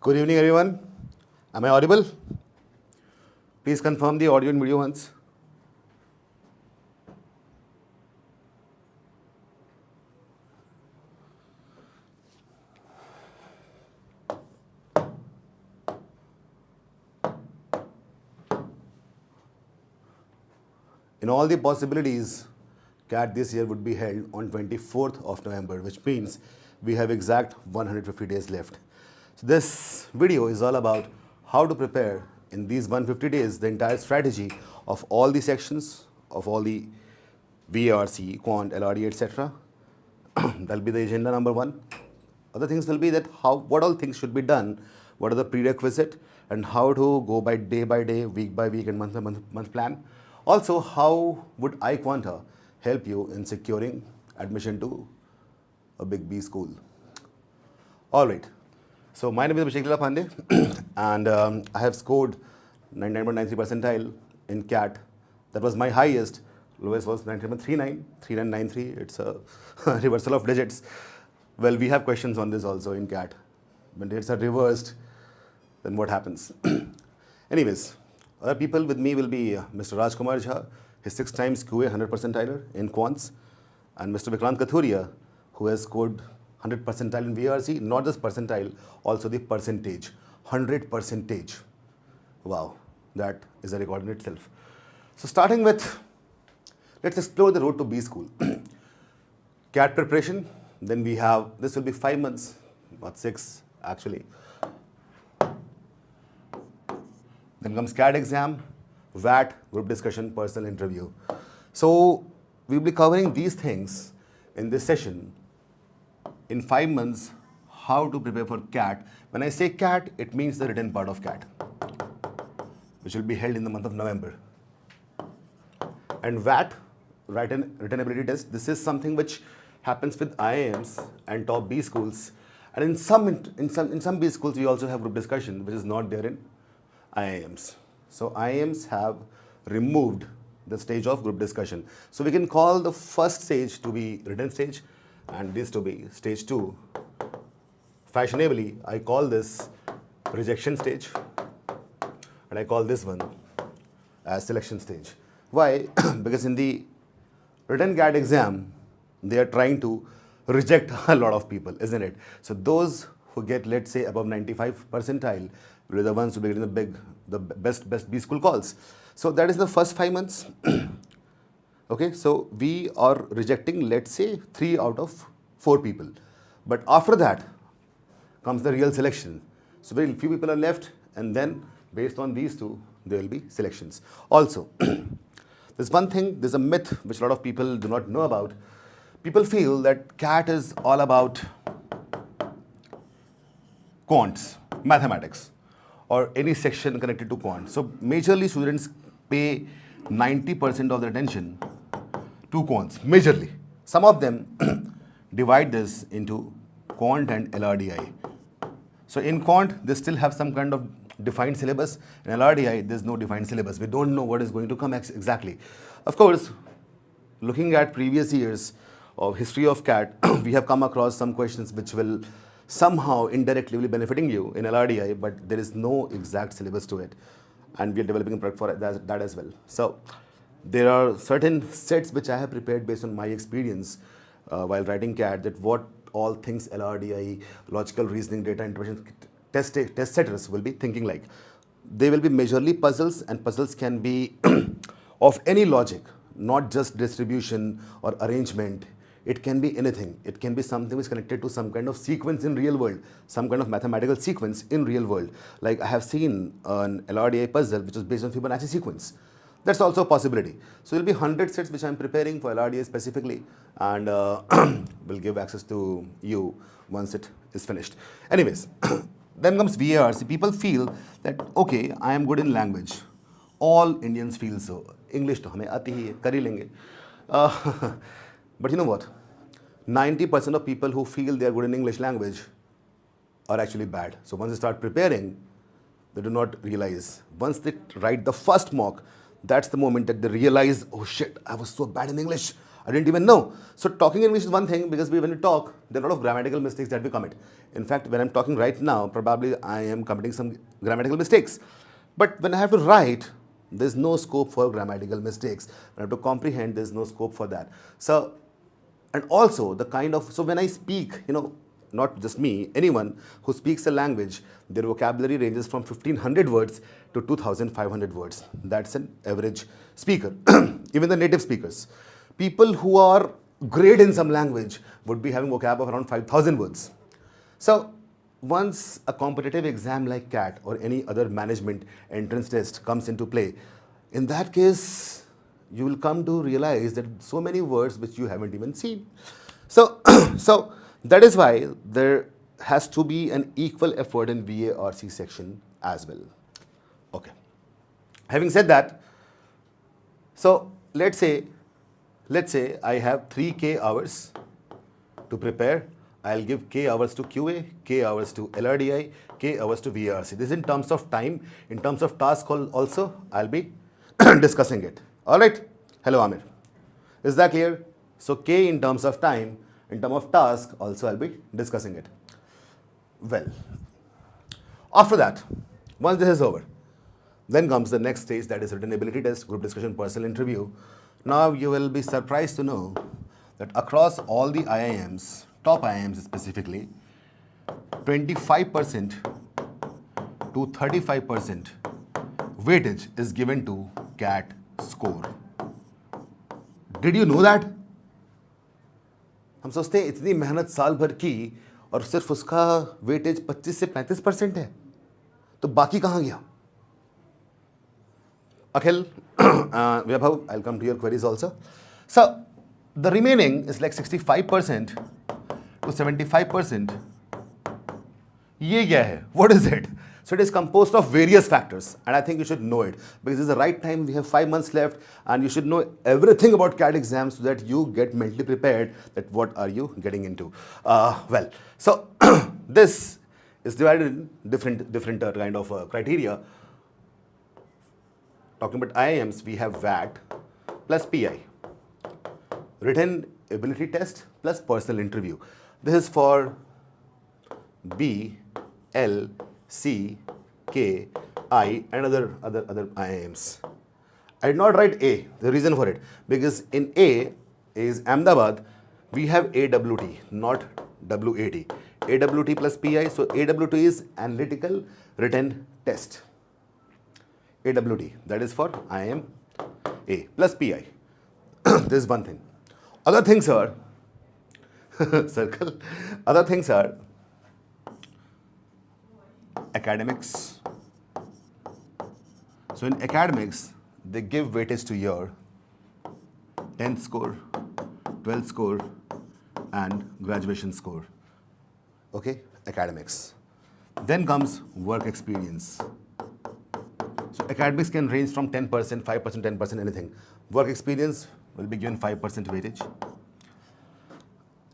Good evening, everyone. Am I audible? Please confirm the audio and video once. In all the possibilities, CAT this year would be held on 24th of November, which means we have exact 150 days left. So this video is all about how to prepare in these 150 days the entire strategy of all the sections, of all the VARC, Quant, LRDI, etc. That'll be the agenda number one. Other things will be that what all things should be done, what are the prerequisite, and how to go by day, week by week, and month plan. Also, how would iQuanta help you in securing admission to a big B school? All right. So my name is Abhishek and I have scored 99.93 percentile in CAT. That was my highest. Lowest was 99.39, 3993. It's a reversal of digits. Well, we have questions on this also in CAT. When digits are reversed, then what happens? Anyways, other people with me will be Mr. Rajkumar Jha, his 6 times QA 100 percentiler in Quants, and Mr. Vikrant Kathuria, who has scored 100 percentile in VRC, not just percentile, also the percentage, 100 percentage. Wow, that is a record in itself. So starting with, let's explore the road to B school. CAT preparation, then we have, this will be 5 months, not 6 actually. Then comes CAT exam, VAT, group discussion, personal interview. So we'll be covering these things in this session. In 5 months, how to prepare for CAT. When I say CAT, it means the written part of CAT, which will be held in the month of November. And VAT, written ability test, this is something which happens with IIMs and top B schools. And in some B schools, we also have group discussion, which is not there in IIMs. So IIMs have removed the stage of group discussion. So we can call the first stage to be written stage and this to be stage 2. Fashionably, I call this rejection stage and I call this one as selection stage. Why? Because in the written CAT exam, they are trying to reject a lot of people, isn't it? So those who get, let's say, above 95 percentile will be the ones who be getting the best B school calls. So that is the first 5 months. Okay, so we are rejecting, let's say, 3 out of 4 people. But after that comes the real selection. So very few people are left, and then based on these two, there will be selections. Also, there's one thing, there's a myth which a lot of people do not know about. People feel that CAT is all about quants, mathematics, or any section connected to quant. So majorly students pay 90% of their attention to quants, majorly. Some of them divide this into quant and LRDI. So in quant, they still have some kind of defined syllabus. In LRDI, there's no defined syllabus. We don't know what is going to come exactly. Of course, looking at previous years of history of CAT, we have come across some questions which will somehow indirectly be benefiting you in LRDI, but there is no exact syllabus to it. And we are developing a product for that as well. So there are certain sets which I have prepared based on my experience while writing CAT, that what all things LRDI, logical reasoning, data interpretation, test setters will be thinking like. They will be majorly puzzles, and puzzles can be of any logic, not just distribution or arrangement. It can be anything. It can be something which is connected to some kind of sequence in real world, some kind of mathematical sequence in real world. Like I have seen an LRDI puzzle which is based on Fibonacci sequence. That's also a possibility. So there will be 100 sets which I'm preparing for LRDI specifically, and will give access to you once it is finished. Anyways, then comes VARC. People feel that, okay, I am good in language. All Indians feel so. English to hame aati hi hai, kar hi lenge. But you know what? 90% of people who feel they are good in English language are actually bad. So once they start preparing, they do not realize. Once they write the first mock, that's the moment that they realize, oh shit, I was so bad in English. I didn't even know. So talking English is one thing, because when we talk, there are a lot of grammatical mistakes that we commit. In fact, when I'm talking right now, probably I am committing some grammatical mistakes. But when I have to write, there's no scope for grammatical mistakes. When I have to comprehend, there's no scope for that. So, and also the kind of, so when I speak, not just me, anyone who speaks a language, their vocabulary ranges from 1500 words to 2500 words. That's an average speaker. Even the native speakers. People who are great in some language would be having vocab of around 5000 words. So once a competitive exam like CAT or any other management entrance test comes into play, in that case, you will come to realize that so many words which you haven't even seen. So, so that is why there has to be an equal effort in VARC section as well. Okay. Having said that, so let's say I have 3K hours to prepare. I'll give K hours to QA, K hours to LRDI, K hours to VARC. This is in terms of time. In terms of task also, I'll be discussing it. All right. Hello, Amir. Is that clear? So K in terms of time, in terms of task, also I'll be discussing it. Well, after that, once this is over, then comes the next stage, that is written ability test, group discussion, personal interview. Now you will be surprised to know that across all the IIMs, top IIMs specifically, 25% to 35% weightage is given to CAT score. Did you know that? हम सोचते हैं इतनी मेहनत साल भर की और सिर्फ उसका वेटेज 25 से 35% है, तो बाकी कहाँ गया? Akhil, Vibhav, I'll come to your queries also. So the remaining is like 65% to 75%. ये क्या है? What is it? So it is composed of various factors, and I think you should know it, because it's the right time. We have 5 months left, and you should know everything about CAT exams so that you get mentally prepared that what are you getting into. Well, so this is divided in different kind of criteria. Talking about IIMs, we have VAT plus PI, written ability test plus personal interview. This is for B, L, C, K, I, and other IIMs. I did not write A. The reason for it, because in A is Ahmedabad, we have AWT, not WAT. AWT plus PI. So AWT is analytical written test. AWT, that is for IIM A plus PI. This is one thing. Other things are circle. Other things are academics. So in academics, they give weightage to your 10th score, 12th score, and graduation score. Okay, academics. Then comes work experience. So academics can range from 10%, 5%, 10%, anything. Work experience will be given 5% weightage.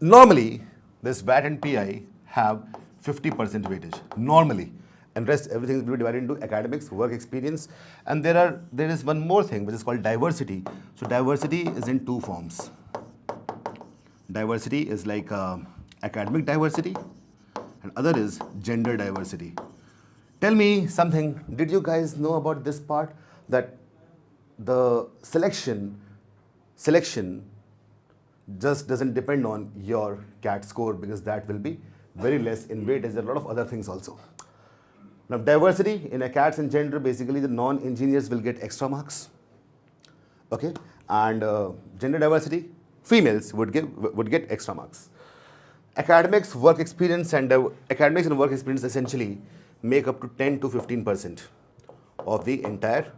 Normally, this VAT and PI have 50% weightage. Normally. And rest everything will be divided into academics, work experience. And there is one more thing which is called diversity. So diversity is in 2 forms. Diversity is like academic diversity, and other is gender diversity. Tell me something, did you guys know about this part, that the selection just doesn't depend on your CAT score, because that will be very less in weightage. There are a lot of other things also. Now diversity in a CATs and gender, basically the non-engineers will get extra marks. Okay, and gender diversity, females would get extra marks. Academics, work experience, and academics and work experience essentially make up to 10 to 15% of the entire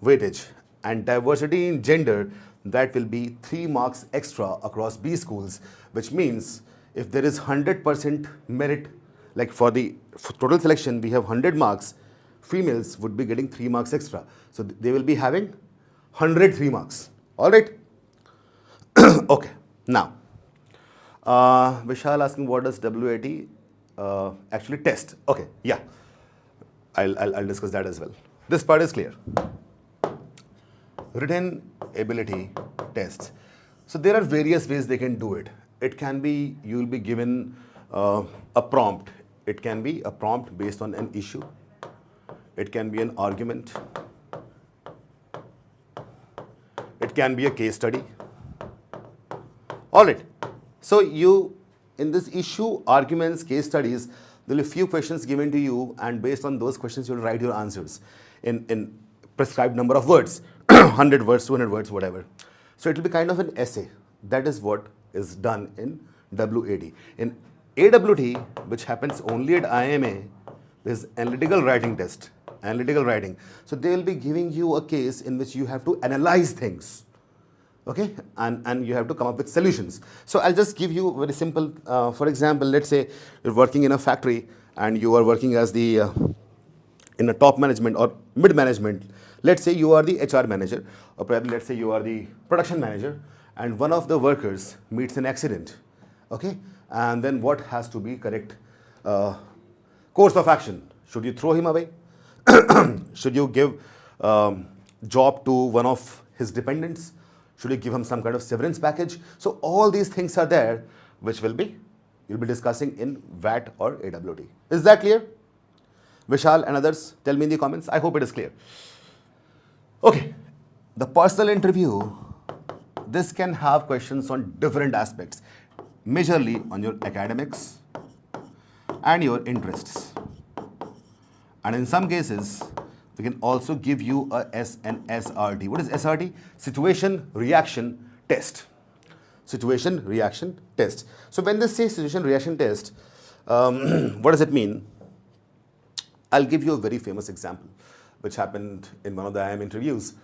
weightage. And diversity in gender, that will be 3 marks extra across B schools, which means if there is 100% merit, like for total selection, we have 100 marks, females would be getting 3 marks extra. So they will be having 103 marks. All right. Okay. Now, Vishal asking what does WAT actually test? Okay. Yeah. I'll discuss that as well. This part is clear. Written ability tests. So there are various ways they can do it. It can be you will be given a prompt. It can be a prompt based on an issue. It can be an argument. It can be a case study. All right. So you, in this issue, arguments, case studies, there will be a few questions given to you, and based on those questions, you'll write your answers in prescribed number of words, 100 words, 200 words, whatever. So it will be kind of an essay. That is what is done in WAD. In AWT, which happens only at IMA, is analytical writing test. Analytical writing. So they will be giving you a case in which you have to analyze things. Okay, and you have to come up with solutions. So I'll just give you very simple, for example, let's say you're working in a factory and you are working as the, in a top management or mid management. Let's say you are the HR manager, or probably let's say you are the production manager, and one of the workers meets an accident. Okay, and then what has to be correct course of action? Should you throw him away? Should you give job to one of his dependents? Should you give him some kind of severance package? So all these things are there, which you'll be discussing in VAT or AWT. Is that clear? Vishal and others, tell me in the comments. I hope it is clear. Okay, the personal interview, this can have questions on different aspects, majorly on your academics and your interests. And in some cases, we can also give you an SRT. What is SRT? Situation Reaction Test. Situation Reaction Test. So when they say situation reaction test, what does it mean? I'll give you a very famous example, which happened in one of the IIM interviews.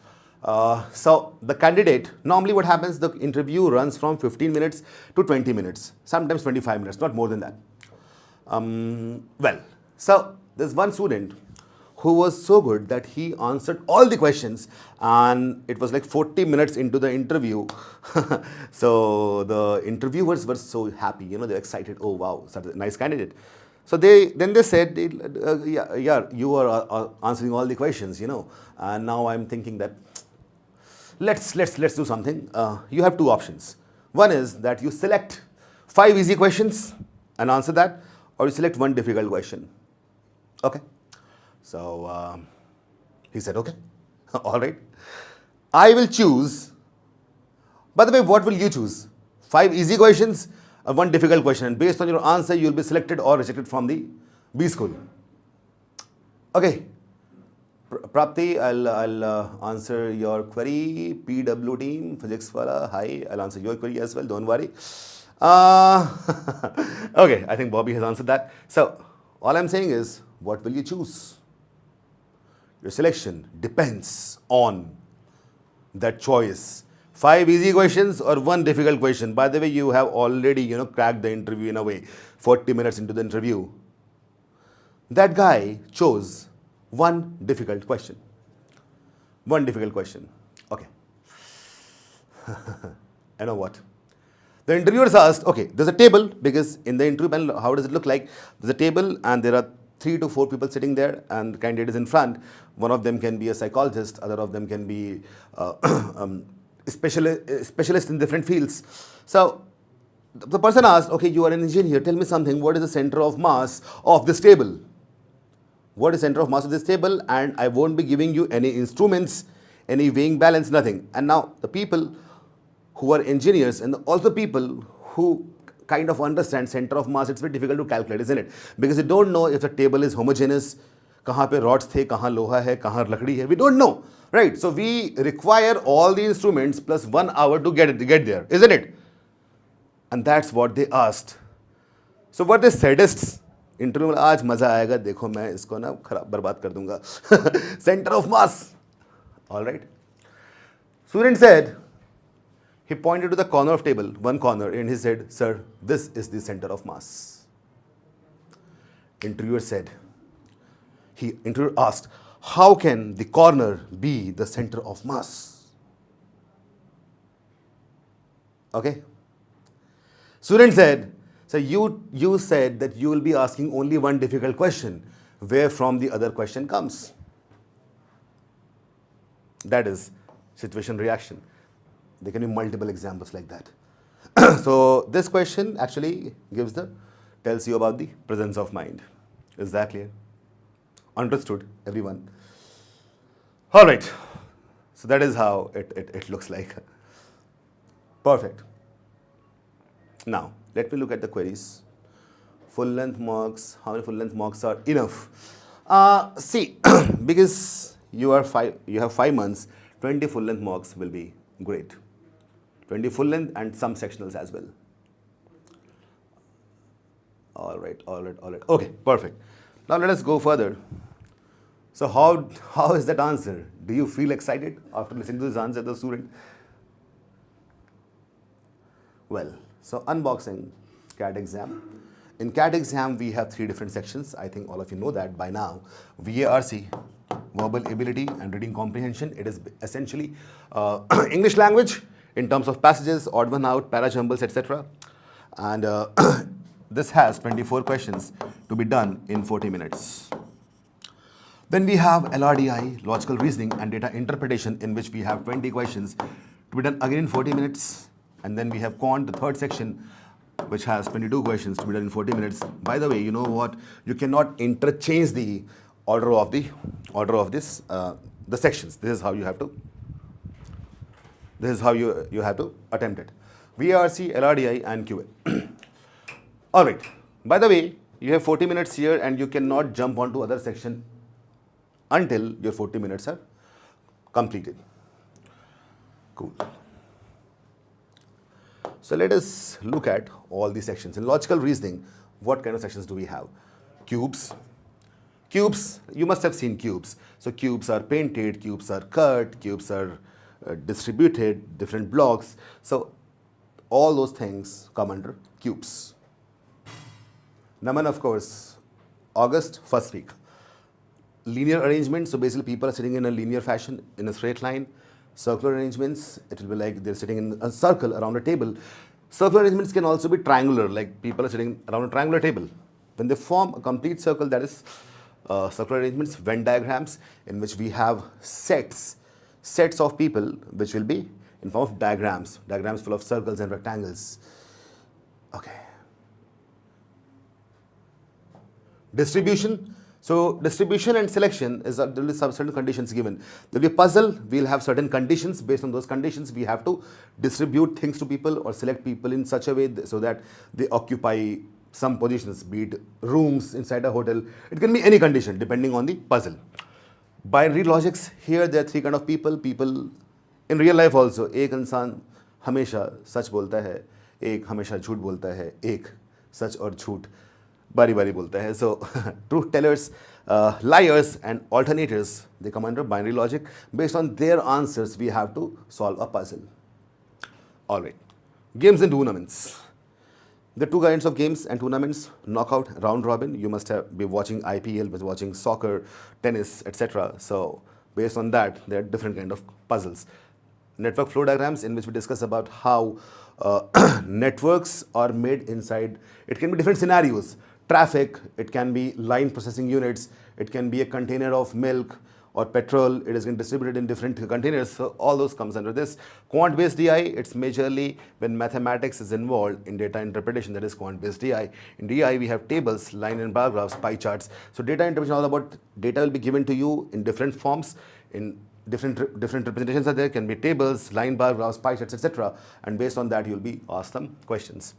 So the candidate, normally what happens, the interview runs from 15 minutes to 20 minutes, sometimes 25 minutes, not more than that. Well, so there's one student who was so good that he answered all the questions, and it was like 40 minutes into the interview. So the interviewers were so happy, you know, they're excited. Oh wow, such a nice candidate. So then they said, yeah, you are answering all the questions, you know, and now I'm thinking that let's do something. You have two options. One is that you select 5 easy questions and answer that, or you select one difficult question. Okay. So he said, okay, all right. I will choose. By the way, what will you choose? 5 easy questions or one difficult question? And based on your answer, you will be selected or rejected from the B school. Okay. Prapti, I'll answer your query. PW team, physics wala, hi. I'll answer your query as well. Don't worry. Okay, I think Bobby has answered that. So all I'm saying is, what will you choose? Your selection depends on that choice. 5 easy questions or one difficult question. By the way, you have already, you know, cracked the interview in a way. 40 minutes into the interview. That guy chose one difficult question. One difficult question. Okay. I know what. The interviewers asked, okay, there's a table, because in the interview panel, how does it look like? There's a table and there are 3 to 4 people sitting there, and the candidate is in front. One of them can be a psychologist, other of them can be specialist in different fields. So the person asked, okay, you are an engineer, tell me something, what is the center of mass of this table? What is center of mass of this table? And I won't be giving you any instruments, any weighing balance, nothing. And now the people who are engineers and also people who kind of understand center of mass, it's very difficult to calculate, isn't it? Because you don't know if the table is homogeneous, kahan pe rods the, kahan loha hai, kahan lakdi hai, we don't know, right? So we require all the instruments plus 1 hour to get there, isn't it? And that's what they asked. So what they sadists, interview में आज मजा आएगा, देखो मैं इसको ना खराब बर्बाद कर दूंगा. Center of mass, all right. Student said, he pointed to the corner of table, one corner, and he said, sir, this is the center of mass. Interviewer said, interviewer asked, how can the corner be the center of mass? Okay. Student said, so you said that you will be asking only one difficult question, where from the other question comes. That is situation reaction. There can be multiple examples like that. So this question actually tells you about the presence of mind. Is that clear? Understood, everyone? All right. So that is how it looks like. Perfect. Now, let me look at the queries. Full length marks, how many full length marks are enough? See, because you have 5 months, 20 full length marks will be great. 20 full length and some sectionals as well. All right. Okay, perfect. Now let us go further. So how is that answer? Do you feel excited after listening to this answer, the student? Well, so unboxing CAT exam. In CAT exam, we have 3 different sections. I think all of you know that by now. VARC, verbal ability and reading comprehension. It is essentially English language in terms of passages, odd one out, para jumbles, etc. And this has 24 questions to be done in 40 minutes. Then we have LRDI, logical reasoning and data interpretation, in which we have 20 questions to be done again in 40 minutes. And then we have Quant, the third section, which has 22 questions to be done in 40 minutes. By the way, you know what? You cannot interchange the order of the sections. This is how you have to. This is how you have to attempt it. VARC, LRDI, and QA. All right. By the way, you have 40 minutes here, and you cannot jump onto other section until your 40 minutes are completed. Cool. So let us look at all these sections. In logical reasoning, what kind of sections do we have? Cubes. Cubes, you must have seen cubes. So cubes are painted, cubes are cut, cubes are distributed, different blocks. So all those things come under cubes. Naman, of course, August, first week. Linear arrangement, so basically people are sitting in a linear fashion, in a straight line. Circular arrangements, it will be like they're sitting in a circle around a table. Circular arrangements can also be triangular, like people are sitting around a triangular table. When they form a complete circle, that is circular arrangements. Venn diagrams, in which we have sets of people, which will be in form of diagrams full of circles and rectangles. Okay. Distribution. So distribution and selection is there will be some certain conditions given. There will be a puzzle. We'll have certain conditions. Based on those conditions, we have to distribute things to people or select people in such a way so that they occupy some positions, be it rooms inside a hotel. It can be any condition depending on the puzzle. Binary logics. Here there are 3 kind of people. People in real life also. एक इंसान हमेशा सच बोलता है, एक हमेशा झूठ बोलता है, एक सच और झूठ बारी-बारी बोलता है. So truth tellers, liars and alternators, they come under binary logic. Based on their answers, we have to solve a puzzle. All right. Games and tournaments. The 2 kinds of games and tournaments: knockout, round robin. You must have been watching IPL, been watching soccer, tennis, etc. So based on that, there are different kind of puzzles. Network flow diagrams, in which we discuss about how networks are made inside. It can be different scenarios. Traffic, it can be line processing units, it can be a container of milk or petrol, it is distributed in different containers. So all those comes under this. Quant-based DI, it's majorly when mathematics is involved in data interpretation, that is quant-based DI. In DI, we have tables, line and bar graphs, pie charts. So data interpretation, all about data will be given to you in different forms, in different representations are there, can be tables, line, bar graphs, pie charts, etc. And based on that, you'll be asked some questions.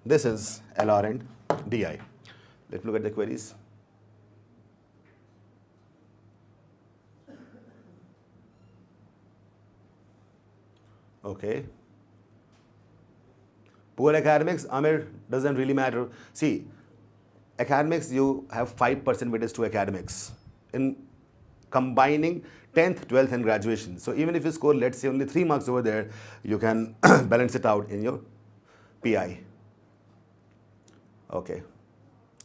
This is LR and DI. Let's look at the queries. Okay. Poor academics, Amir, doesn't really matter. See, academics, you have 5% weightage to academics in combining 10th, 12th and graduation. So even if you score, let's say, only 3 marks over there, you can balance it out in your PI. Okay.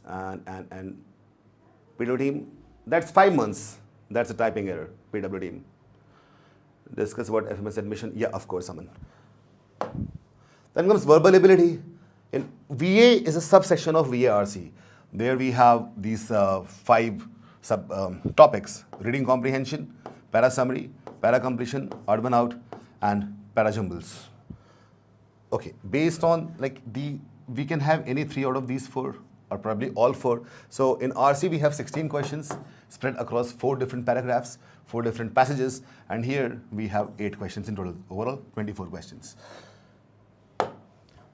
And PW team, that's 5 months. That's a typing error, PW team. Discuss about FMS admission. Yeah, of course, Aman. Then comes verbal ability. In VA is a subsection of VARC. There we have these 5 topics: reading comprehension, para summary, para completion, odd one out, and parajumbles. Okay, based on like we can have any 3 out of these 4 or probably all 4. So in RC we have 16 questions spread across 4 different paragraphs, 4 different passages, and here we have 8 questions in total, overall 24 questions.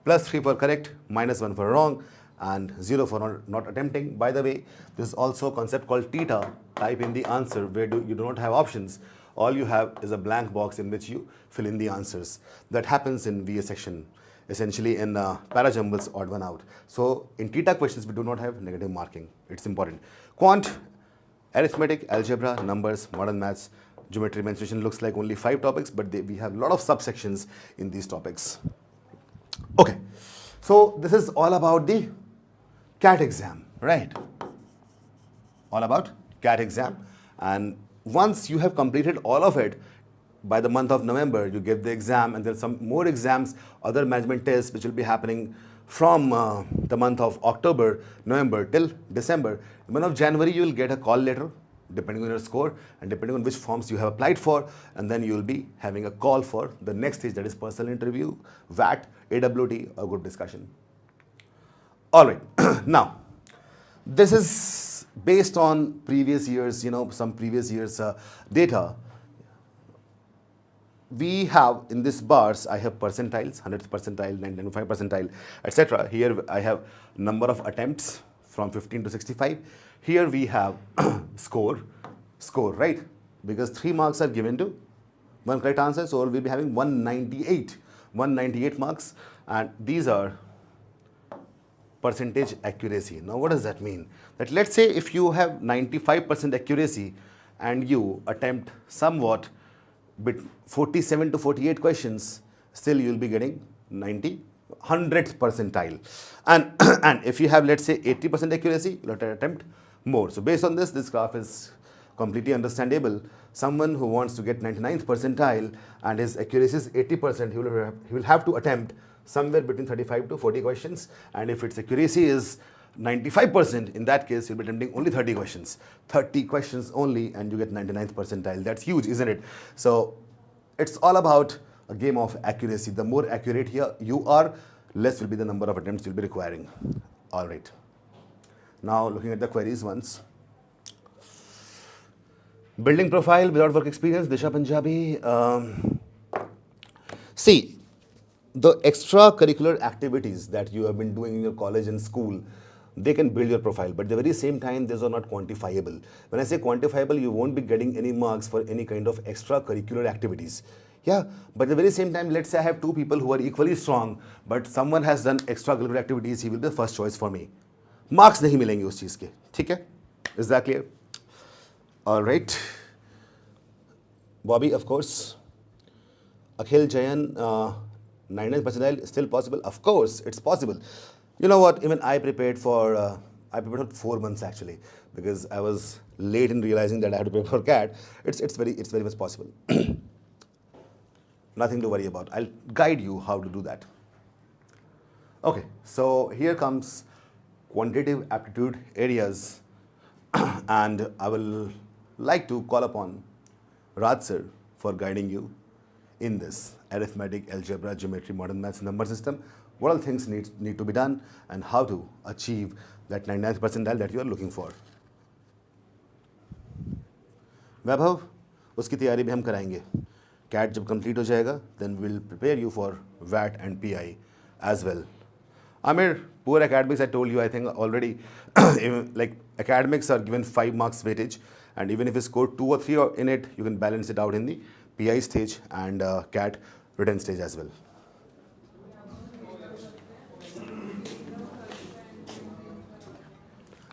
Plus 3 for correct, minus 1 for wrong, and 0 for not attempting. By the way, this is also a concept called theta. Type in the answer where you do not have options. All you have is a blank box in which you fill in the answers. That happens in VA section, essentially in parajumbles, odd one out. So in theta questions, we do not have negative marking. It's important. Quant, arithmetic, algebra, numbers, modern maths, geometry, mensuration looks like only 5 topics, but we have a lot of subsections in these topics. Okay, so this is all about the CAT exam, right? All about CAT exam. And once you have completed all of it, by the month of November, you give the exam, and there's some more exams, other management tests, which will be happening from the month of October, November till December. In the month of January, you will get a call letter, depending on your score and depending on which forms you have applied for, and then you will be having a call for the next stage, that is personal interview, VAT, AWT, a good discussion. All right, now, this is based on previous years, some previous years data. We have in this bars, I have percentiles, 100th percentile, 95th percentile, etc. Here I have number of attempts from 15 to 65. Here we have score, right? Because 3 marks are given to 1 correct answer, so we'll be having 198 marks, and these are percentage accuracy. Now what does that mean? That let's say if you have 95% accuracy and you attempt somewhat 47 to 48 questions, still you will be getting 100th percentile. And if you have, let's say, 80% accuracy, you'll have to attempt more. So based on this graph is completely understandable. Someone who wants to get 99th percentile and his accuracy is 80%, he will have to attempt somewhere between 35 to 40 questions. And if its accuracy is 95%, in that case, you'll be attempting only 30 questions. 30 questions only, and you get 99th percentile. That's huge, isn't it? So it's all about a game of accuracy. The more accurate here you are, less will be the number of attempts you'll be requiring. All right. Now looking at the queries once. Building profile without work experience, Disha Punjabi. See, the extracurricular activities that you have been doing in your college and school, they can build your profile, but at the very same time, these are not quantifiable. When I say quantifiable, you won't be getting any marks for any kind of extracurricular activities. Yeah, but at the very same time, let's say I have 2 people who are equally strong, but someone has done extracurricular activities, he will be the first choice for me. Marks नहीं मिलेंगे उस चीज़ के, ठीक है? Is that clear? All right. Bobby, of course. Akhil Jayan, 99th percentile is still possible. Of course, it's possible. You know what? Even I prepared for 4 months actually, because I was late in realizing that I had to prepare for CAT. It's very much possible. Nothing to worry about. I'll guide you how to do that. Okay, so here comes quantitative aptitude areas, and I will like to call upon Raj sir for guiding you in this arithmetic, algebra, geometry, modern maths, number system. What all things need to be done and how to achieve that 99th percentile that you are looking for. वैभव, उसकी तैयारी भी हम कराएंगे. CAT जब complete हो जाएगा, then we'll prepare you for VAT and PI as well. Amir, poor academics, I told you, I think already, even like academics are given 5 marks weightage, and even if you score 2 or 3 in it, you can balance it out in the PI stage and CAT written stage as well.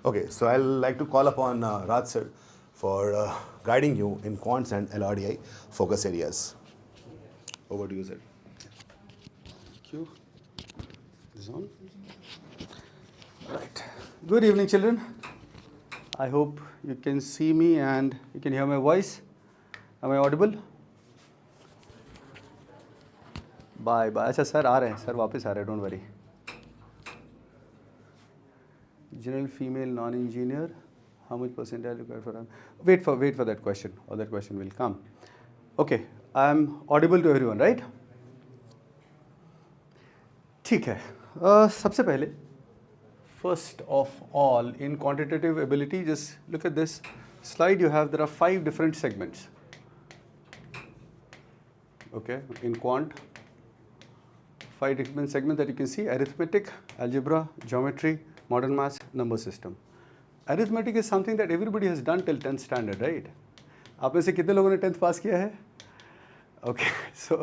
Okay, so I'll like to call upon Raj sir for guiding you in Quants and LRDI focus areas. Over to you, sir. Thank you. This on? Right. Good evening, children. I hope you can see me and you can hear my voice. Am I audible? Bye bye. अच्छा sir आ रहे हैं, sir वापस आ रहे हैं, don't worry. General female non-engineer, how much percentile required for them? Wait for that question, or that question will come. Okay, I am audible to everyone, right? ठीक है, सबसे पहले first of all in quantitative ability, just look at this slide you have, there are 5 different segments. Okay, in quant 5 different segments that you can see: arithmetic, algebra, geometry, modern maths, number system. Arithmetic is something that everybody has done till 10th standard, right? आप में से कितने लोगों ने 10th पास किया है? Okay, so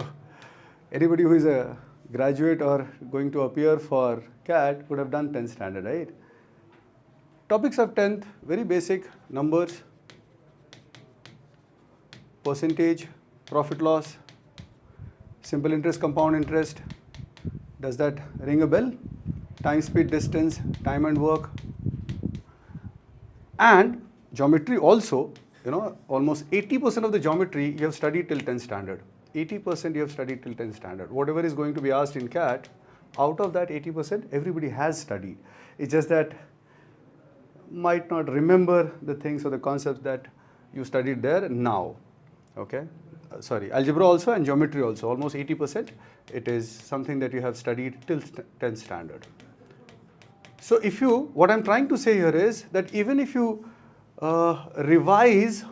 anybody who is a graduate or going to appear for CAT would have done 10th standard, right? Topics of 10th, very basic: numbers, percentage, profit loss, simple interest, compound interest. Does that ring a bell? Time, speed, distance, time and work. And geometry also, you know, almost 80% of the geometry you have studied till 10th standard. 80% you have studied till 10th standard. Whatever is going to be asked in CAT, out of that 80%, everybody has studied. It's just that might not remember the things or the concepts that you studied there now. Okay? Sorry, algebra also and geometry also, almost 80%. It is something that you have studied till 10th standard. So if you, what I'm trying to say here is that even if you revise,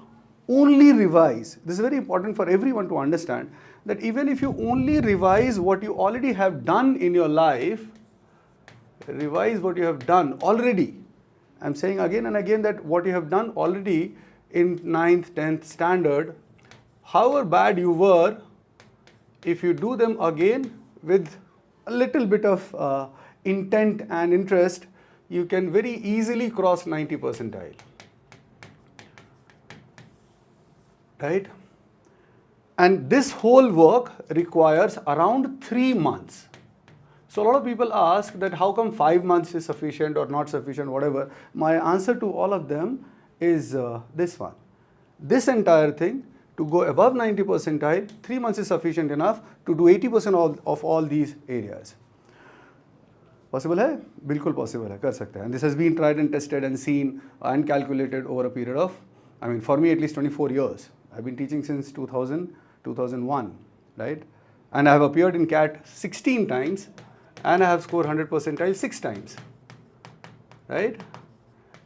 only revise, this is very important for everyone to understand, that even if you only revise what you already have done in your life, revise what you have done already. I'm saying again and again that what you have done already in 9th, 10th standard, however bad you were, if you do them again with a little bit of intent and interest, you can very easily cross 90 percentile. Right? And this whole work requires around 3 months. So a lot of people ask that how come 5 months is sufficient or not sufficient, whatever. My answer to all of them is this one. This entire thing, to go above 90 percentile, 3 months is sufficient enough to do 80% of all these areas. Possible है? बिल्कुल possible है, कर सकते हैं. And this has been tried and tested and seen and calculated over a period of, I mean, for me at least 24 years. I've been teaching since 2000, 2001, right? And I have appeared in CAT 16 times and I have scored 100 percentile 6 times, right?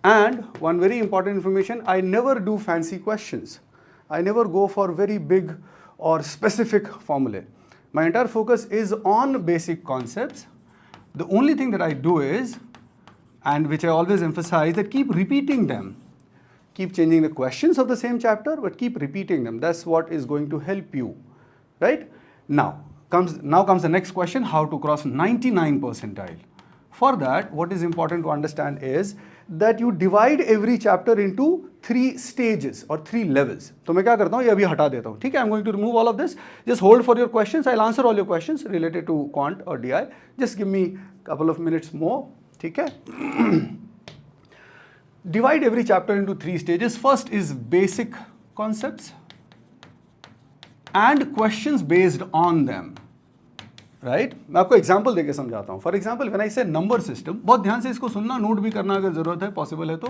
And one very important information, I never do fancy questions. I never go for very big or specific formulae. My entire focus is on basic concepts. The only thing that I do is, and which I always emphasize, that keep repeating them. Keep changing the questions of the same chapter, but keep repeating them. That's what is going to help you, right? Now comes the next question: how to cross 99 percentile. For that, what is important to understand is that you divide every chapter into 3 stages or 3 levels. तो मैं क्या करता हूँ, ये अभी हटा देता हूँ, ठीक है? I'm going to remove all of this. Just hold for your questions. I'll answer all your questions related to quant or DI. Just give me a couple of minutes more, ठीक है? Divide every chapter into 3 stages. First is basic concepts and questions based on them. Right मैं आपको example देके समझाता हूँ. For example when I से number system, बहुत ध्यान से इसको सुनना, नोट भी करना अगर जरूरत है, पॉसिबल है तो.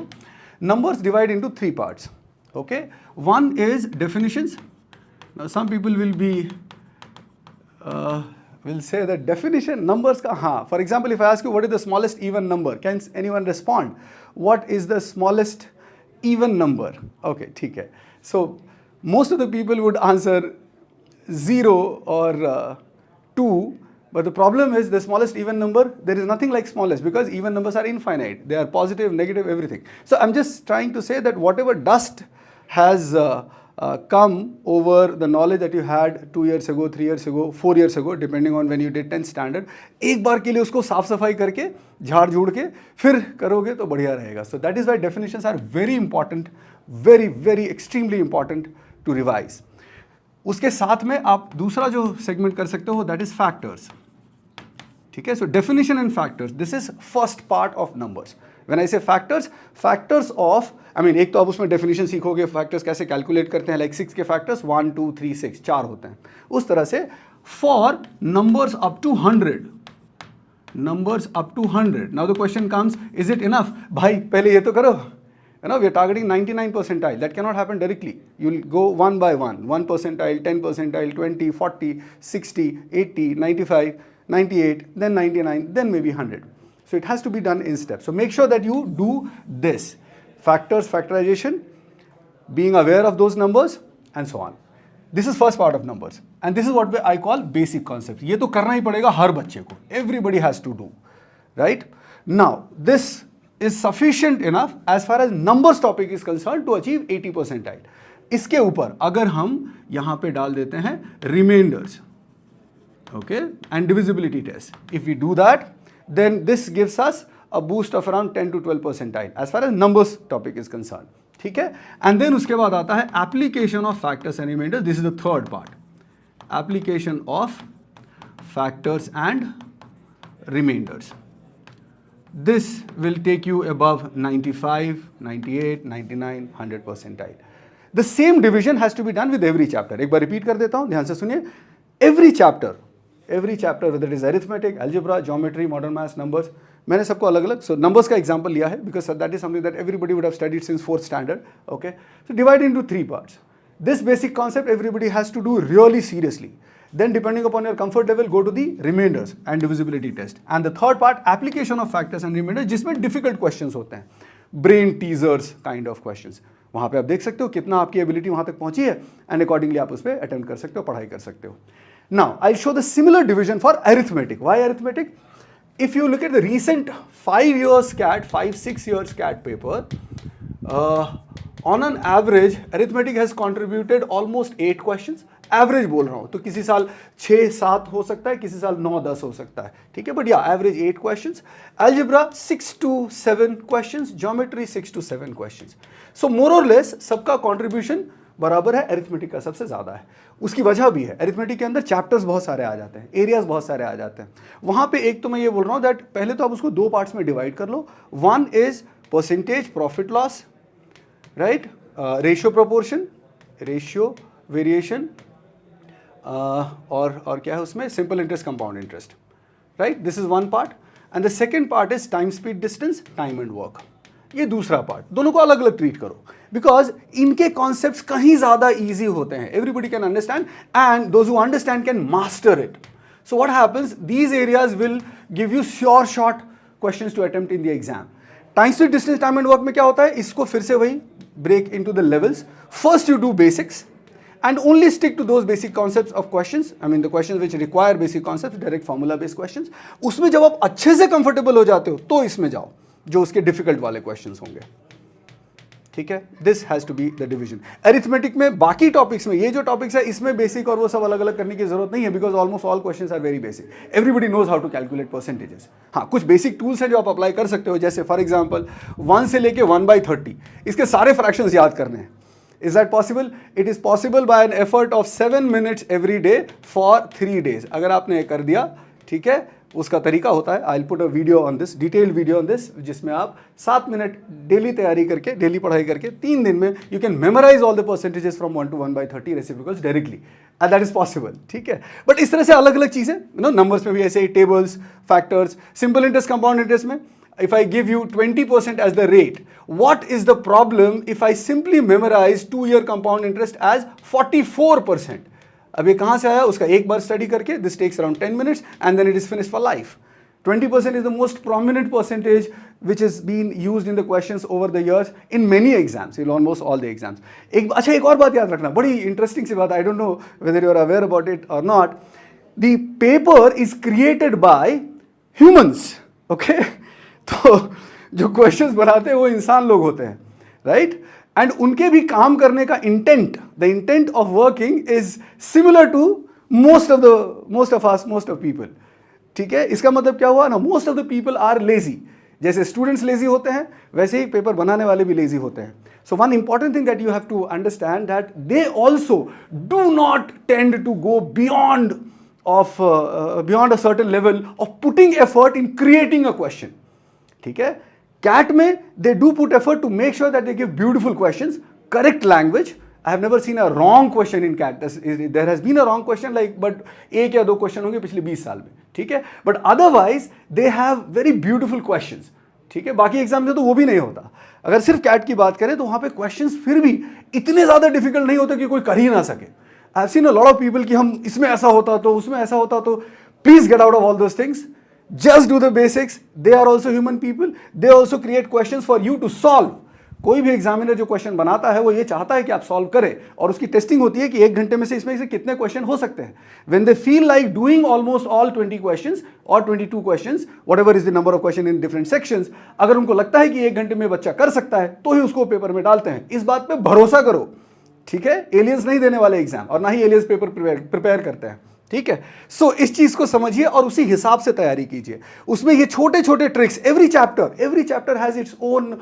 Numbers divide into 3 parts. Okay, one is definitions. Some people will be will say that definition numbers का, हाँ, for example if I ask you what is the smallest even number, can anyone respond what is the smallest even number? Okay, ठीक है. So most of the people would answer 0 or 2, but the problem is the smallest even number, there is nothing like smallest, because even numbers are infinite. They are positive, negative, everything. So I'm just trying to say that whatever dust has come over the knowledge that you had 2 years ago, 3 years ago, 4 years ago, depending on when you did 10th standard, एक बार के लिए उसको साफ सफाई करके झाड़ झूड़ के फिर करोगे तो बढ़िया रहेगा. So that is why definitions are very important, very very extremely important to revise. उसके साथ में आप दूसरा जो सेगमेंट कर सकते हो, दैट इज फैक्टर्स. ठीक है, so definition and factors, this is first part of numbers. When I say factors, factors of, I mean, एक तो आप उसमें डेफिनेशन सीखोगे, फैक्टर्स कैसे कैलकुलेट करते हैं, लाइक 6 के फैक्टर्स 1 2 3 6 4 होते हैं, उस तरह से. For numbers up to 100, numbers up to 100. Now the question comes, is it enough? भाई पहले ये तो करो. You know, we are targeting 99 percentile. That cannot happen directly. You will go one by one. 1 percentile, 10 percentile, 20, 40, 60, 80, 95. 98, then 99, then maybe 100. So it has to be done in steps. So make sure that you do this. Factors, factorization, being aware of those numbers, and so on. This is first part of numbers. And this is what I call basic concept. ये तो करना ही पड़ेगा हर बच्चे को. Everybody has to do. Right? Now, this is sufficient enough as far as numbers topic is concerned to achieve 80 percentile. इसके ऊपर अगर हम यहाँ पे डाल देते हैं remainders, okay, and divisibility test. If we do that, then this gives us a boost of around 10 to 12 percentile as far as numbers topic is concerned. ठीक है? And then उसके बाद आता है application of factors and remainders. This is the third part. Application of factors and remainders. This will take you above 95, 98, 99, 100 percentile. The same division has to be done with every chapter. एक बार repeat कर देता हूँ, ध्यान से सुनिए. Every chapter, whether it is arithmetic, algebra, geometry, modern maths, numbers, मैंने सबको अलग अलग, so numbers का example लिया है because that is something that everybody would have studied since 4th standard, okay? So divide into 3 parts. This basic concept everybody has to do really seriously. Then depending upon your comfort level, go to the remainders and divisibility test. And the third part, application of factors and remainders, जिसमें difficult questions होते हैं, brain teasers kind of questions. वहाँ पे आप देख सकते हो कितना आपकी ability वहाँ तक पहुँची है, and accordingly आप उस पे attempt कर सकते हो, पढ़ाई कर सकते हो. Now, I'll show the similar division for arithmetic. Why arithmetic? If you look at the recent 5-6 years CAT paper, on an average, arithmetic has contributed almost 8 questions. Average बोल रहा हूँ, तो किसी साल 6-7 हो सकता है, किसी साल 9-10 हो सकता है, ठीक है? But yeah, average 8 questions. Algebra 6 to 7 questions. Geometry 6 to 7 questions. So more or less सबका contribution बराबर है, अरिथमेटिक का सबसे ज़्यादा है. उसकी वजह भी है, अरिथमेटिक के अंदर चैप्टर्स बहुत सारे आ जाते हैं, एरियाज बहुत सारे आ जाते हैं. वहाँ पे एक तो मैं ये बोल रहा हूँ दैट पहले तो आप उसको 2 पार्ट्स में डिवाइड कर लो. One is percentage profit loss, right, ratio proportion, ratio variation, और क्या है उसमें, simple interest, compound interest, right. This is one part. And the second part is time, speed, distance, time and work. ये दूसरा part. दोनों को अलग अलग ट्रीट करो बिकॉज इनके कॉन्सेप्ट्स कहीं ज्यादा इजी होते हैं. Everybody can understand and those who understand can master it. So what happens, these areas will give you sure short questions to attempt in the exam. Time, speed, distance, time and work में क्या होता है, इसको फिर से वही break into the levels. First you do basics and only stick to those basic concepts of questions. I mean the questions which require basic concepts, direct formula based questions. उसमें जब आप अच्छे से comfortable हो जाते हो तो इसमें जाओ जो उसके difficult वाले questions होंगे, ठीक है. This has to be the division. Arithmetic में बाकी topics में ये जो topics है इसमें basic और वो सब अलग अलग करने की जरूरत नहीं है because almost all questions are very basic. Everybody knows how to calculate percentages. हाँ, कुछ basic tools हैं जो आप apply कर सकते हो, जैसे for example 1 से लेके 1/30 इसके सारे fractions याद करने हैं. Is that possible? It is possible by an effort of 7 minutes every day for 3 days. अगर आपने कर दिया, ठीक है, उसका तरीका होता है. I'll put a video on this, detailed video on this, जिसमें आप 7 मिनट डेली तैयारी करके, डेली पढ़ाई करके 3 दिन में you can memorize all the percentages from 1 to 1/30 reciprocals directly. And that is possible, ठीक है. But इस तरह से अलग अलग चीज़ें, numbers में भी ऐसे ही tables, factors, simple interest, compound interest में if I give you 20% as the rate, what is the problem if I simply memorize 2-year compound interest as 44%? अब ये कहाँ से आया, उसका एक बार स्टडी करके, this takes around 10 minutes and then it is finished for life. 20% is the most prominent percentage which has been used in the questions over the years in many exams, in almost all the exams. एक और बात याद रखना, बड़ी interesting सी बात, I don't know whether you are aware about it or not. The paper is created by humans, okay? तो जो questions बनाते हैं वो इंसान लोग होते हैं, राइट. एंड उनके भी काम करने का intent, the intent of working is similar to most of people, ठीक है. इसका मतलब क्या हुआ ना, most of the people are lazy. जैसे स्टूडेंट्स लेजी होते हैं वैसे ही पेपर बनाने वाले भी लेजी होते हैं. So one important thing that you have to understand that they also do not tend to go beyond a certain level of putting effort in creating a question. ठीक है. CAT में they do put effort to make sure that they give beautiful questions, correct language. I have never seen a wrong question in CAT. There has been a wrong question like, but एक या 2 question होंगे पिछले 20 साल में, ठीक है. But otherwise they have very beautiful questions, ठीक है. बाकी एग्जाम में तो वो भी नहीं होता. अगर सिर्फ CAT की बात करें तो वहाँ पे क्वेश्चंस फिर भी इतने ज़्यादा डिफिकल्ट नहीं होते कि कोई कर ही ना सके. I have seen a lot of people कि हम इसमें ऐसा होता तो उसमें ऐसा होता तो Please get out of all those things. Just do the basics. They are also human people. They also create questions for you to solve. कोई भी एग्जामिनर जो क्वेश्चन बनाता है वो ये चाहता है कि आप सॉल्व करें, और उसकी टेस्टिंग होती है कि 1 घंटे में से इसमें से कितने क्वेश्चन हो सकते हैं. When they feel like doing almost all 20 questions or 22 questions, whatever is the number of question in different sections, अगर उनको लगता है कि 1 घंटे में बच्चा कर सकता है तो ही उसको पेपर में डालते हैं. इस बात पे भरोसा करो, ठीक है. एलियंस नहीं देने वाले एग्जाम, और ना ही एलियंस पेपर प्रिपेयर करते हैं, ठीक है. सो इस चीज को समझिए और उसी हिसाब से तैयारी कीजिए. उसमें ये छोटे छोटे tricks, every chapter has its own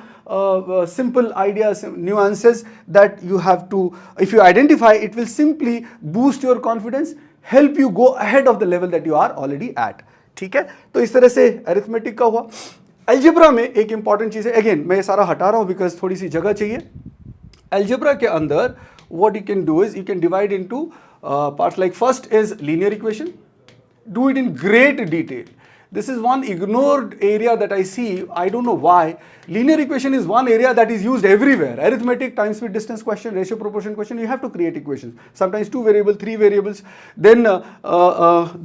simple ideas, nuances that you have to, if you identify, it will simply boost your confidence, help you go ahead of the level that you are already at. ठीक है. तो इस तरह से arithmetic का हुआ. Algebra में एक इंपॉर्टेंट चीज है, अगेन मैं ये सारा हटा रहा हूं बिकॉज थोड़ी सी जगह चाहिए. अलजेब्रा के अंदर what you can do is you can divide into parts. Like first is linear equation. Do it in great detail. This is one ignored area that I see. I don't know why. Linear equation is one area that is used everywhere. Arithmetic, time, speed, distance question, ratio, proportion question. You have to create equations. Sometimes 2 variables, 3 variables. Then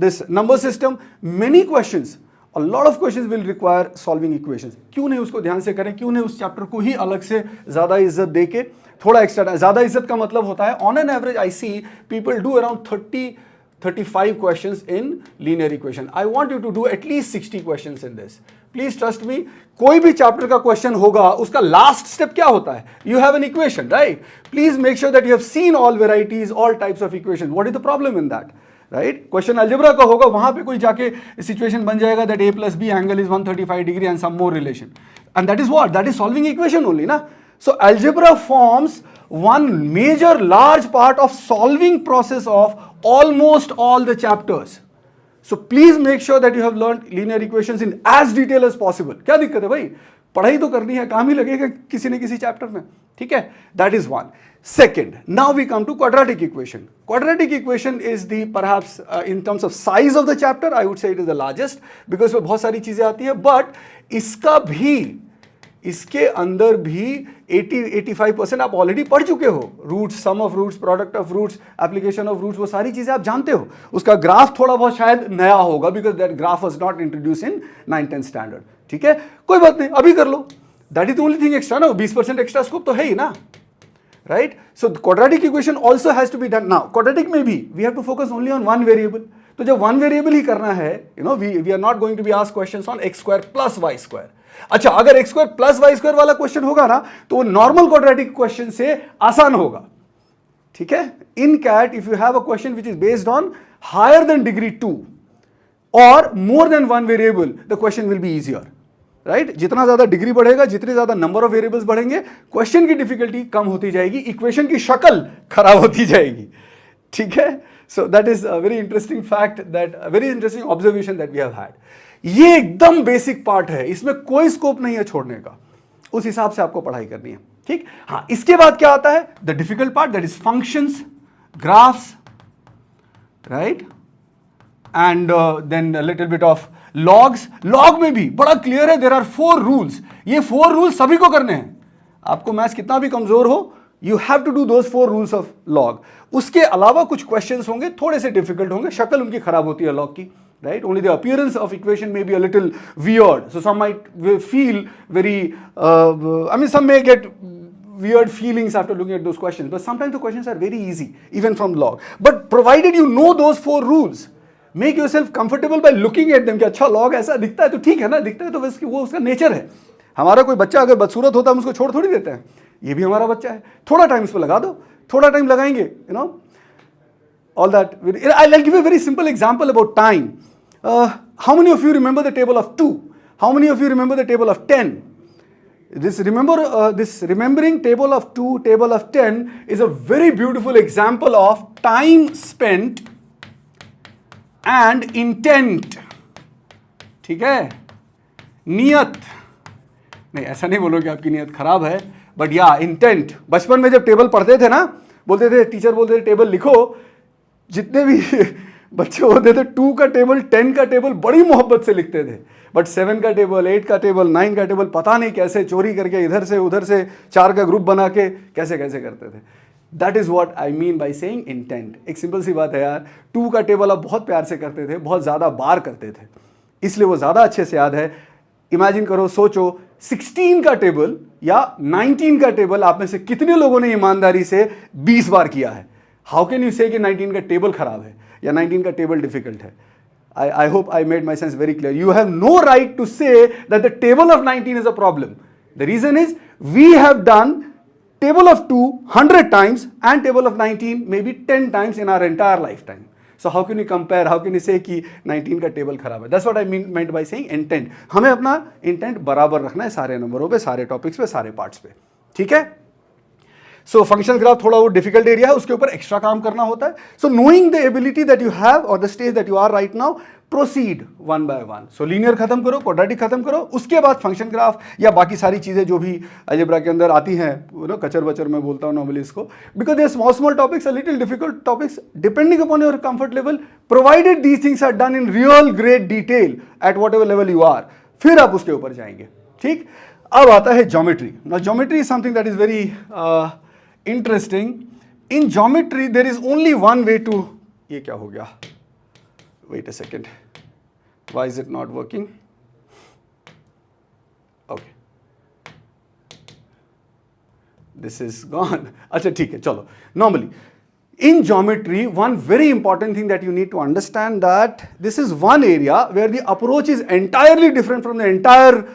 this number system. Many questions. A lot of questions will require solving equations. क्यों नहीं उसको ध्यान से करें? क्यों नहीं उस chapter को ही अलग से ज़्यादा इज्जत दे के थोड़ा एक्स्ट्रा? ज़्यादा इज्जत का मतलब होता है on an average I see people do around 35 questions in linear equation. I want you to do at least 60 questions in this. Please trust me. कोई भी चैप्टर का क्वेश्चन होगा, उसका लास्ट स्टेप क्या होता है? You have an equation, right? Please make sure that you have seen all varieties, all types of equations. What is the problem in that? Right. Question algebra का होगा, वहां पे कोई जाके सिचुएशन बन जाएगा that a plus b angle is 135 degree and some more relation, and that is what, that is solving equation only na. So algebra forms one major large part of solving process of almost all the chapters. So please make sure that you have learned linear equations in as detail as possible. क्या दिक्कत है भाई, पढ़ाई तो करनी है, काम ही लगेगा किसी न किसी चैप्टर में, ठीक है. That is one. Second, now we come to quadratic equation. Quadratic equation is the perhaps in terms of size of the chapter, I would say it is the largest because में बहुत सारी चीजें आती है. But इसका भी, इसके अंदर भी 80-85% आप ऑलरेडी पढ़ चुके हो. Roots, some of roots, product of roots, application of roots, वो सारी चीजें आप जानते हो. उसका ग्राफ थोड़ा बहुत शायद नया होगा because that graph was not introduce in 9th-10th standard. ठीक है, कोई बात नहीं, अभी कर लो. That is the only thing extra ना. 20% एक्स्ट्रा स्कोप तो है ही ना. Right? So the quadratic equation also has to be done. Now quadratic में भी we have to focus only on one variable. तो जब one variable ही करना है, you know, we are not going to be asked questions on x square plus y square. अच्छा, अगर x square plus y square वाला question होगा ना तो वो नॉर्मल क्वाड्रेटिक क्वेश्चन से आसान होगा. ठीक है. In CAT if you have a question which is based on higher than degree 2 or more than one variable, the question will be easier. Right. जितना ज्यादा डिग्री बढ़ेगा, जितने ज्यादा नंबर ऑफ वेरिएबल्स बढ़ेंगे, क्वेश्चन की डिफिकल्टी कम होती जाएगी, equation की शक्ल खराब होती जाएगी. ठीक है. So that is a very interesting fact, that very interesting observation that we have had. ये एकदम बेसिक पार्ट है, इसमें कोई स्कोप नहीं है छोड़ने का. उस हिसाब से आपको पढ़ाई करनी है. ठीक. हाँ, इसके बाद क्या आता है? The difficult part, that is functions, graphs, right, and then little bit of logs. Log में भी बड़ा क्लियर है, देयर आर 4 रूल्स. ये 4 रूल्स सभी को करने हैं. आपको मैथ्स कितना भी कमजोर हो, you have to do those 4 rules of log. उसके अलावा कुछ क्वेश्चंस होंगे, थोड़े से डिफिकल्ट होंगे, शक्ल उनकी खराब होती है लॉग की. Right. Only the appearance of equation may be a little weird, so some might feel very I mean some may get weird feelings after looking at those questions, but sometimes the questions are very easy even from log. But provided you know those 4 rules, make your self comfortable by looking at them कि अच्छा log ऐसा दिखता है तो ठीक है ना, दिखता है तो वो उसका नेचर है. हमारा कोई बच्चा अगर बदसूरत होता है हम उसको छोड़ थोड़ी देते हैं. ये भी हमारा बच्चा है, थोड़ा टाइम इस पर लगा दो, थोड़ा टाइम लगाएंगे, you know all that. I will give a very simple example about time. How many of you remember the table of 2? How many of you remember the table of 10? This remembering table of 2, table of 10 is a very beautiful example of time spent and intent. ठीक है. नियत नहीं, ऐसा नहीं बोलो कि आपकी नियत खराब है, बट या इंटेंट. बचपन में जब टेबल पढ़ते थे ना, बोलते थे, टीचर बोलते थे टेबल लिखो, जितने भी बच्चे होते थे 2 का टेबल, 10 का टेबल बड़ी मोहब्बत से लिखते थे. बट 7 का टेबल, 8 का टेबल, 9 का टेबल पता नहीं कैसे चोरी करके इधर से उधर से 4 का ग्रुप बना के कैसे कैसे करते थे. That is what I mean by saying intent. एक सिंपल सी बात है यार, 2 का टेबल आप बहुत प्यार से करते थे, बहुत ज़्यादा बार करते थे, इसलिए वो ज़्यादा अच्छे से याद है। इमेजिन करो, सोचो 16 का टेबल या 19 का टेबल आप में से कितने लोगों ने ईमानदारी से 20 बार किया है? हाउ कैन यू से कि 19 का टेबल खराब है या 19 का टेबल डिफिकल्ट है? I hope I made my sense very clear. You have no right to say that the table of 19 is a problem. The reason is we have done table of 2 100 times and table of 19 maybe 10 times in our entire lifetime. So how can you compare? How can you say कि 19 का table खराब है? That's what I meant by saying intent. हमें अपना intent बराबर रखना है सारे नंबरों पे, सारे टॉपिक्स पे, सारे पार्ट्स पे, ठीक है? सो फंक्शन ग्राफ थोड़ा वो डिफिकल्ट एरिया है, उसके ऊपर एक्स्ट्रा काम करना होता है. So knowing the ability that you have or the stage that you are right now, proceed one by one. So linear खत्म करो, क्वाड्रेटिक खत्म करो, उसके बाद फंक्शन ग्राफ या बाकी सारी चीजें जो भी अलजेब्रा के अंदर आती हैं, कचर बचर मैं बोलता हूँ नॉर्मली इसको, because they small small topics, a little difficult topics, depending upon your comfort level, provided these things are done in real great detail at whatever level you are, फिर आप उसके ऊपर जाएंगे. ठीक, अब आता है geometry. Now geometry is something that is very interesting. In geometry there is only one way to, ये क्या हो गया, wait a second, why is it not working? Okay, this is gone. अच्छा ठीक है, चलो. Normally in geometry one very important thing that you need to understand, that this is one area where the approach is entirely different from the entire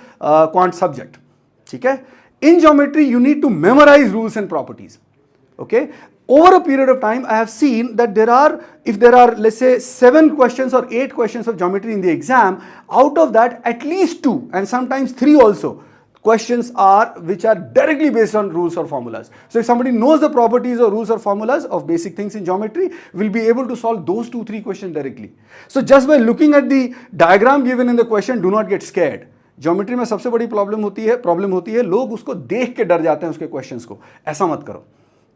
quant subject. ठीक है. In geometry, you need to memorize rules and properties. Okay? Over a period of time, I have seen that if there are, let's say, 7 questions or 8 questions of geometry in the exam, out of that, at least 2 and sometimes 3 also, questions which are directly based on rules or formulas. So if somebody knows the properties or rules or formulas of basic things in geometry, will be able to solve those 2-3 questions directly. So just by looking at the diagram given in the question, do not get scared. Geometry में सबसे बड़ी problem होती है लोग उसको देख के डर जाते हैं उसके क्वेश्चंस को. ऐसा मत करो,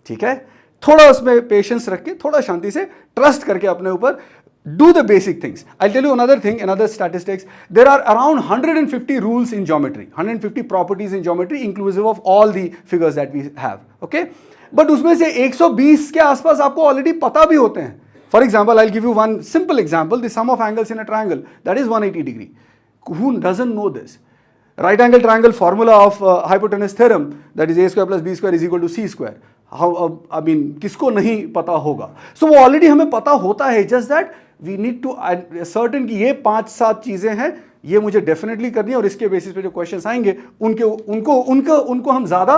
ठीक है. थोड़ा उसमें पेशेंस रख के, थोड़ा शांति से ट्रस्ट करके अपने ऊपर do the basic things. I tell you another thing, another statistics, there are around 150 rules in geometry, 150 properties in geometry, inclusive of all the figures that we have. Okay, but उसमें से 120 के आसपास आपको already पता भी होते हैं. For example, I will give you one simple example, the sum of angles in a triangle, that is 180 degree. Who doesn't know this? Right angle triangle formula of hypotenuse theorem, that is a square plus b square is equal to c square. How, I mean, किसको नहीं पता होगा? So वो already हमें पता होता है, just that we need to certain कि ये 5-7 चीजें हैं, ये मुझे definitely करनी है, और इसके बेसिस पे जो questions आएंगे उनको हम ज़्यादा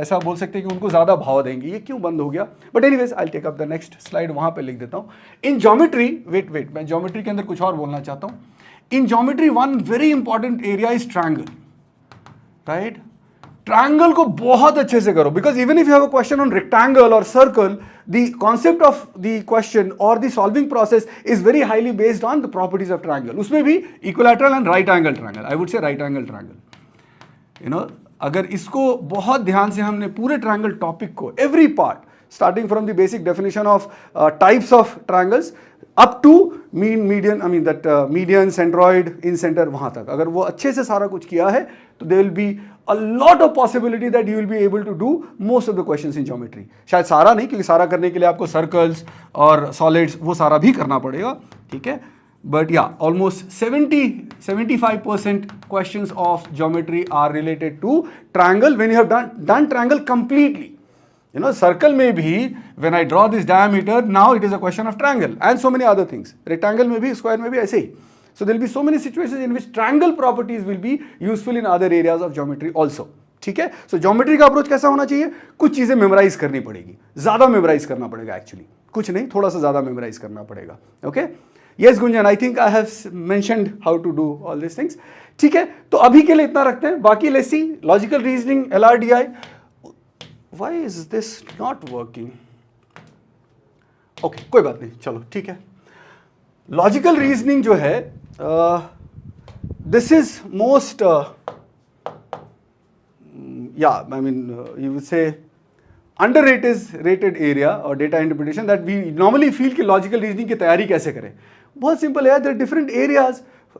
ऐसा बोल सकते हैं कि उनको ज़्यादा भाव देंगे. ये क्यों बंद हो गया? But anyways, I take up the next slide, वहाँ पे लिख देता हूँ. इन ज्योमेट्री, वेट, मैं ज्योमेट्री के अंदर कुछ और बोलना चाहता हूँ. In geometry one very important area is triangle. Right, triangle को बहुत अच्छे से करो, because even if you have a question on rectangle और circle, the concept of the question or the solving process is very highly based on the properties of triangle. उसमें भी equilateral and right angle triangle, I would say right angle triangle. You know, अगर इसको बहुत ध्यान से हमने पूरे triangle topic को, every part, starting from the basic definition of types of triangles up to median, I mean that median, centroid, incentre, वहां तक अगर वो अच्छे से सारा कुछ किया है, तो there will be a lot of possibility that you will be able to do most of the questions in geometry. शायद सारा नहीं, क्योंकि सारा करने के लिए आपको सर्कल्स और सॉलिड्स वो सारा भी करना पड़ेगा. ठीक है, but yeah, almost 70-75% questions of geometry are related to triangle when you have done triangle completely. You know, circle may be, when I draw this diameter, now it is a question of triangle, and so many other things. Rectangle may be, square may be, ऐसे ही. So there will be so many situations in which triangle properties will be useful in other areas of geometry also. ठीक है, so geometry का approach कैसा होना चाहिए? कुछ चीजें memorise करनी पड़ेगी, ज्यादा मेमोराइज करना पड़ेगा. एक्चुअली कुछ नहीं, थोड़ा सा ज्यादा मेमोराइज करना पड़ेगा. Okay, Yes, Gunjan, I think I have mentioned how to do all these things. ठीक है, तो अभी के लिए इतना रखते हैं. बाकी let's see, logical reasoning, LRDI. Why is this not working? Okay, कोई बात नहीं, चलो ठीक है. Logical reasoning जो है, this is most, yeah, I mean, you would say underrated area or data interpretation that we normally feel कि logical reasoning की तैयारी कैसे करें. बहुत सिंपल है, there are different areas.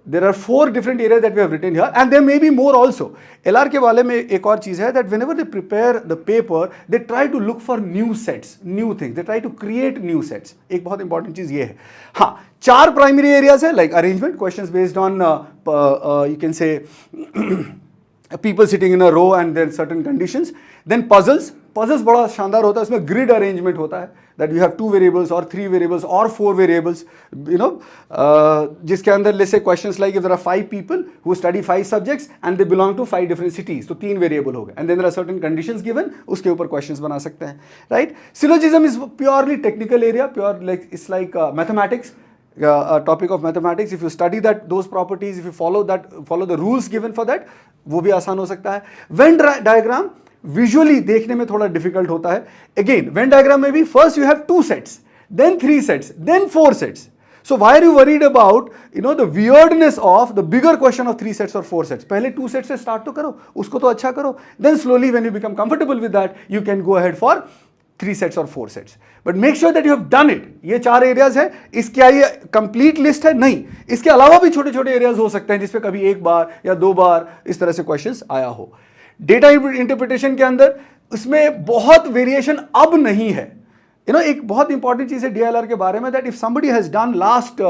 there are 4 different areas that we have written here, and there may be more also. LR के वाले में एक और चीज है that whenever they prepare the paper, they try to look for new sets, new things. They try to create new sets. एक बहुत important चीज ये है. हाँ, 4 प्राइमरी एरियाज है, like arrangement, questions based on you can say people sitting in a row and then certain conditions. Then puzzles बड़ा शानदार होता है, उसमें ग्रिड अरेंजमेंट होता है, that you have 2 variables or 3 variables or 4 variables, you know, जिसके अंदर let's say questions like if there are 5 people who study 5 subjects and they belong to 5 different cities, तो 3 variable हो गए, and then there are certain conditions given, उसके ऊपर questions बना सकते हैं, right? Syllogism is purely technical area, pure like it's like mathematics. A topic of mathematics, if you study that those properties, if you follow the rules given for that, वो भी आसान हो सकता है. Venn diagram विजुअली देखने में थोड़ा difficult होता है. अगेन वेन डायग्राम में भी first you have 2 sets, then 3 sets, then 4 sets. So why are you worried about the weirdness of the bigger question of 3 sets और 4 सेट्स? पहले 2 सेट्स से स्टार्ट तो करो, उसको तो अच्छा करो, then slowly when you become comfortable with that you can go ahead for 3 sets और 4 sets. But make sure that you have done it. ये 4 एरियाज है. इसके ये कंप्लीट लिस्ट है नहीं, इसके अलावा भी छोटे छोटे एरियाज हो सकते हैं जिसपे कभी 1 बार या 2 बार इस तरह से क्वेश्चंस आया हो. डेटा इंटरप्रिटेशन के अंदर उसमें बहुत वेरिएशन अब नहीं है. एक बहुत इंपॉर्टेंट चीज है डीएलआर के बारे में, that if somebody has done last